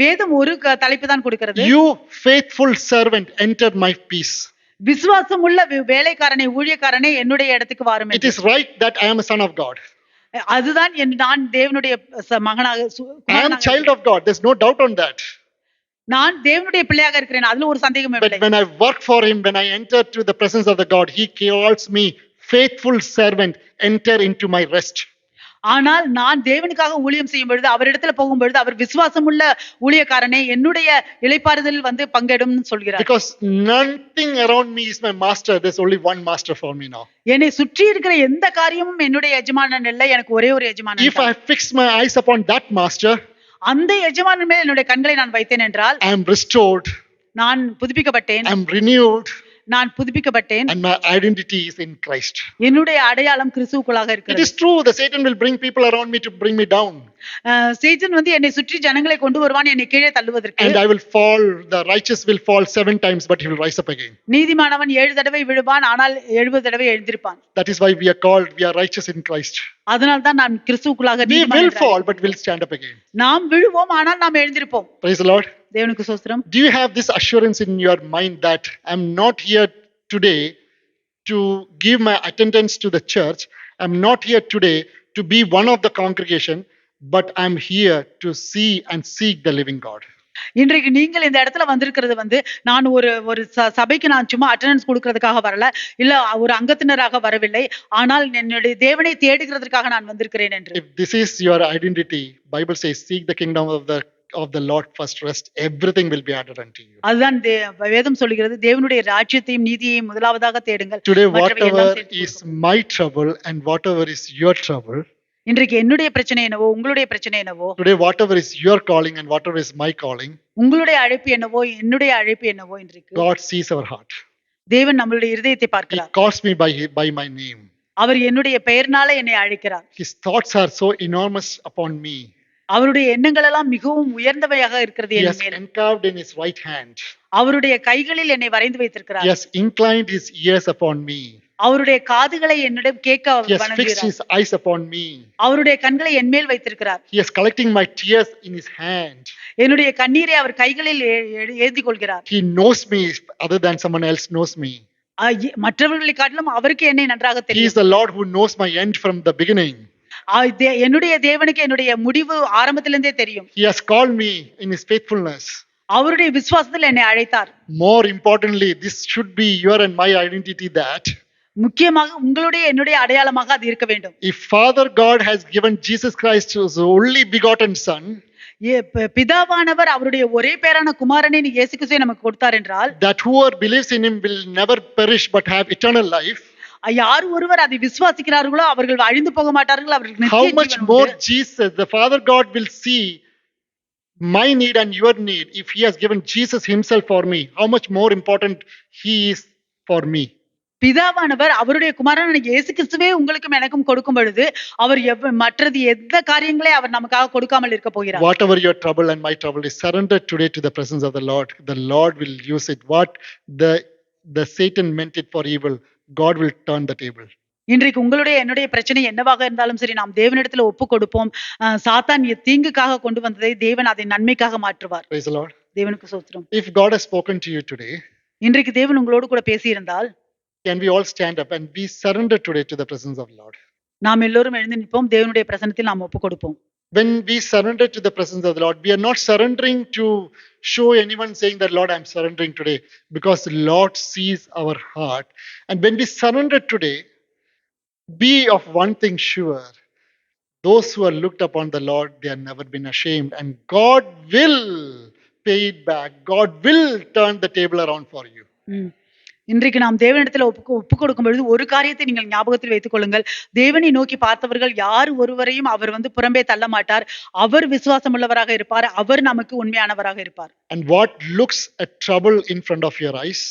வேதம் ஒரு தலைப்பு தான் கொடுக்கிறது. You faithful servant enter my peace. விசுவாசம் உள்ள வேலைக்காரனை ஊழியக்காரனே என்னுடைய இடத்துக்கு வாரும். It is right that I am a son of God. அதுதான் நான் தேவனுடைய மகனாக I am a child of God. There's no doubt on that. நான் தேவனுடைய பிள்ளையாக இருக்கிறேன், அதுல ஒரு சந்தேகமே இல்லை. But when I work for him, when I enter to the presence of the God, he calls me faithful servant, enter into my rest. ஆனால் நான் தேவனுக்காக ஊழியம் செய்யும் பொழுது அவரிடத்துல போகும் பொழுது அவர் விசுவாசம் உள்ள ஊழியக்காரனே என்னுடைய இளைப்பாறுதலில் வந்து பங்கெடும் சொல்கிறார். Because nothing around me is my master. There's only one master for me now. என்னை சுற்றி இருக்கிற எந்த காரியமும் என்னுடைய எஜமானன் இல்லை, எனக்கு ஒரே ஒரு எஜமானன். If I fix my eyes upon that master, அந்த எஜமானன் மேல் என்னுடைய கண்களை நான் வைத்தேன் என்றால் I am restored, நான் புதுப்பிக்கப்பட்டேன், I am renewed, நான் புதுப்பிக்கப்பட்டேன், and my identity is in Christ. என்னுடைய அடையாளம் கிறிஸ்துவுக்குள்ளாக It இருக்கிறது. is true, the Satan will bring people around me to bring me down. சேஜன் வந்து என்னை சுற்றி ஜனங்களை கொண்டு வருவான் என்னை கீழே தள்ளுவதற்கு. And I will fall, the righteous will fall 7 times, but he will rise up again. நீதிமானவன் 7 தடவை விழுவான், ஆனால் 70 தடவை எழுந்திருப்பான். That is why we are called, we are righteous in Christ. அதனால தான் நாம் கிறிஸ்துவுக்குள்ளாக We will fall, but we'll stand up again. நாம் விழுவோம், ஆனால் நாம் எழுந்திருப்போம். Praise the Lord. தேவனுக்கு ஸ்தோத்திரம். Do you have this assurance in your mind that I'm not here today to give my attendance to the church? I'm not here today to be one of the congregation, but I'm here to see and seek the living God. இன்றைக்கு நீங்கள் இந்த இடத்துல வந்திருக்கிறது வந்து நான் ஒரு சபைக்கு நான் சும்மா அட்டெண்டன்ஸ் கொடுக்கறதுக்காக வரல, இல்ல ஒரு அங்கத்தினராக வரவில்லை, ஆனால் என்னுடைய தேவனை தேடுகிறதுக்காக நான் வந்திருக்கிறேன் என்று. If this is your identity, Bible says, seek the kingdom of the Lord first, rest, everything will be added unto you. அதுதான் வேதம் சொல்கிறது, தேவனுடைய ராஜ்யத்தையும் நீதியையும் முதலாவதாக தேடுங்கள். Today whatever is my trouble and whatever is your trouble, இன்றைக்கு என்னுடைய பிரச்சனை என்னவோ உங்களுடைய பிரச்சனை என்னவோ, today whatever is your calling and whatever is my calling, உங்களுடைய அழைப்பு என்னவோ என்னுடைய அழைப்பு என்னவோ, இன்றைக்கு God sees our heart. தேவன் நம்மளுடைய இருதயத்தை He பார்க்கிறார். calls me by my name. அவர் என்னுடைய பெயர்னால என்னை அழைக்கிறார். His thoughts are so enormous upon me. அவருடைய எண்ணங்கள் எல்லாம் மிகவும் உயர்ந்தவையாக இருக்கிறது He என் has மேல். encarved in his right hand. அவருடைய கைகளில் என்னை வரைந்து He வைத்திருக்கிறார். has inclined his ears upon me. அவருடைய காதுகளை என்னிடம் கேட்க He has fixed வணங்குகிறார். his eyes upon me. அவருடைய கண்களை என் மேல் வைத்திருக்கிறார். He is collecting my tears in his hand. என்னுடைய கண்ணீரை அவர் கைகளில் ஏந்தி கொள்கிறார். He knows me other than someone else knows me. மற்றவர்களை காட்டிலும் அவருக்கு என்னை நன்றாக He is தெரியும். the Lord who knows my end from the beginning. என்னுடைய தேவனுக்கு என்னுடைய முடிவு ஆரம்பத்திலிருந்தே தெரியும். He has called me in his faithfulness. அவருடைய விசுவாசத்தில் என்னை அழைத்தார். More importantly, this should be your and my identity, that முக்கியமாக உங்களுடைய என்னுடைய அடையாளமாக அது இருக்க வேண்டும். if Father God has given Jesus Christ his only begotten Son, பிதாவானவர் அவருடைய ஒரே பேரான குமாரனை இயேசு கிறிஸ்துவை நமக்கு கொடுத்தார் என்றால், that whoever believes in him will never perish but have eternal life, யார் ஒருவர் அதை விசுவாசிக்கிறார்களோ அவர்கள் அழிந்து போக மாட்டார்கள், அவர்கள் how நித்திய much ஜீவன் more உண்டு. Jesus, the Father God, will see my need and your need if he has given Jesus himself for me. How much more important he is for me. பிதாவானவர் அவருடைய குமாரன் இயேசு கிறிஸ்துவே உங்களுக்கும் எனக்கும் கொடுக்கும் பொழுது அவர் மற்றது எந்த காரியங்களே அவர் நமக்காக கொடுக்காமல் இருக்க போகிறார். Whatever your trouble and my trouble is, surrender today to the presence of the Lord. The Lord will use it. What the Satan meant it for evil, God will turn the table. இன்றைக்கு உங்களுடைய என்னுடைய பிரச்சனை என்னவாக இருந்தாலும் சரி, நாம் தேவனிடத்துல ஒப்பு கொடுப்போம். சாத்தான் தீங்குக்காக கொண்டு வந்ததை தேவன் அதை நன்மைக்காக மாற்றுவார். Praise the Lord. தேவனுக்கு ஸ்தோத்திரம். If God has spoken to you today, இன்றைக்கு தேவன் உங்களோடு கூட பேசியிருந்தால், can we all stand up and we surrender today to the presence of the Lord? நாம் எல்லோரும் எழுந்து நிற்போம். தேவனுடைய பிரசன்னத்தில் நாம் ஒப்பு கொடுப்போம். When we surrender to the presence of the Lord, we are not surrendering to show anyone saying that, Lord, I'm surrendering today, because the Lord sees our heart. And when we surrender today, be of one thing sure: those who are looked upon the Lord, they have never been ashamed, and God will pay it back. God will turn the table around for you. ம். இன்றைக்கு நாம் தேவனிடத்துல ஒப்பு கொடுக்கும் பொழுது ஒரு காரியத்தை நீங்கள் ஞாபகத்தில் வைத்துக் கொள்ளுங்கள். தேவனை நோக்கி பார்த்தவர்கள் யார் ஒருவரையும் அவர் புறம்பே தள்ள மாட்டார். அவர் விசுவாசம் உள்ளவராக இருப்பார். அவர் நமக்கு உண்மையானவராக இருப்பார். And what looks a trouble in front of your eyes,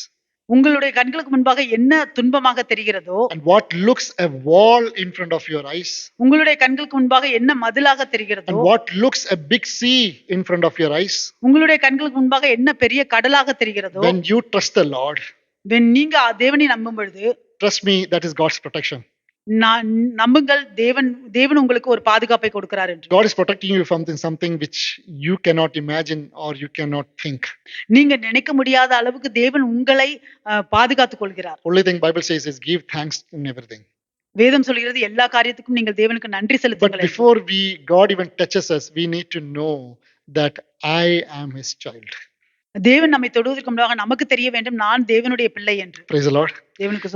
உங்களுடைய கண்களுக்கு முன்பாக என்ன துன்பமாக தெரிகிறதோ, and what looks a wall in front of your eyes, உங்களுடைய கண்களுக்கு முன்பாக என்ன மதிலாக and தெரிகிறதோ, what looks a big sea in front of your eyes, உங்களுடைய கண்களுக்கு முன்பாக என்ன பெரிய கடலாக தெரிகிறதோ, when you trust the Lord, நீங்க தேவனை நம்பும் பொழுது, trust me, that is God's protection. நம்புங்கள், தேவன் உங்களுக்கு ஒரு பாதுகாப்பை கொடுக்கிறார் என்று. God is protecting you from something which you cannot imagine or you cannot think. நீங்க நினைக்க முடியாத அளவுக்கு தேவன் உங்களை பாதுகாத்துக் கொள்கிறார். Only thing Bible says is give thanks in everything. வேதம் சொல்கிறது எல்லா காரியத்துக்கும் நீங்கள் தேவனுக்கு நன்றி But செலுத்துங்கள். before God even touches us, we need to know that I am his child. தேவன் நம்மை தொடுவதற்கு முன்பாக நமக்கு தெரிய வேண்டும், நான் தேவனுடைய பிள்ளை என்று. Praise the Lord. தேவனுக்கு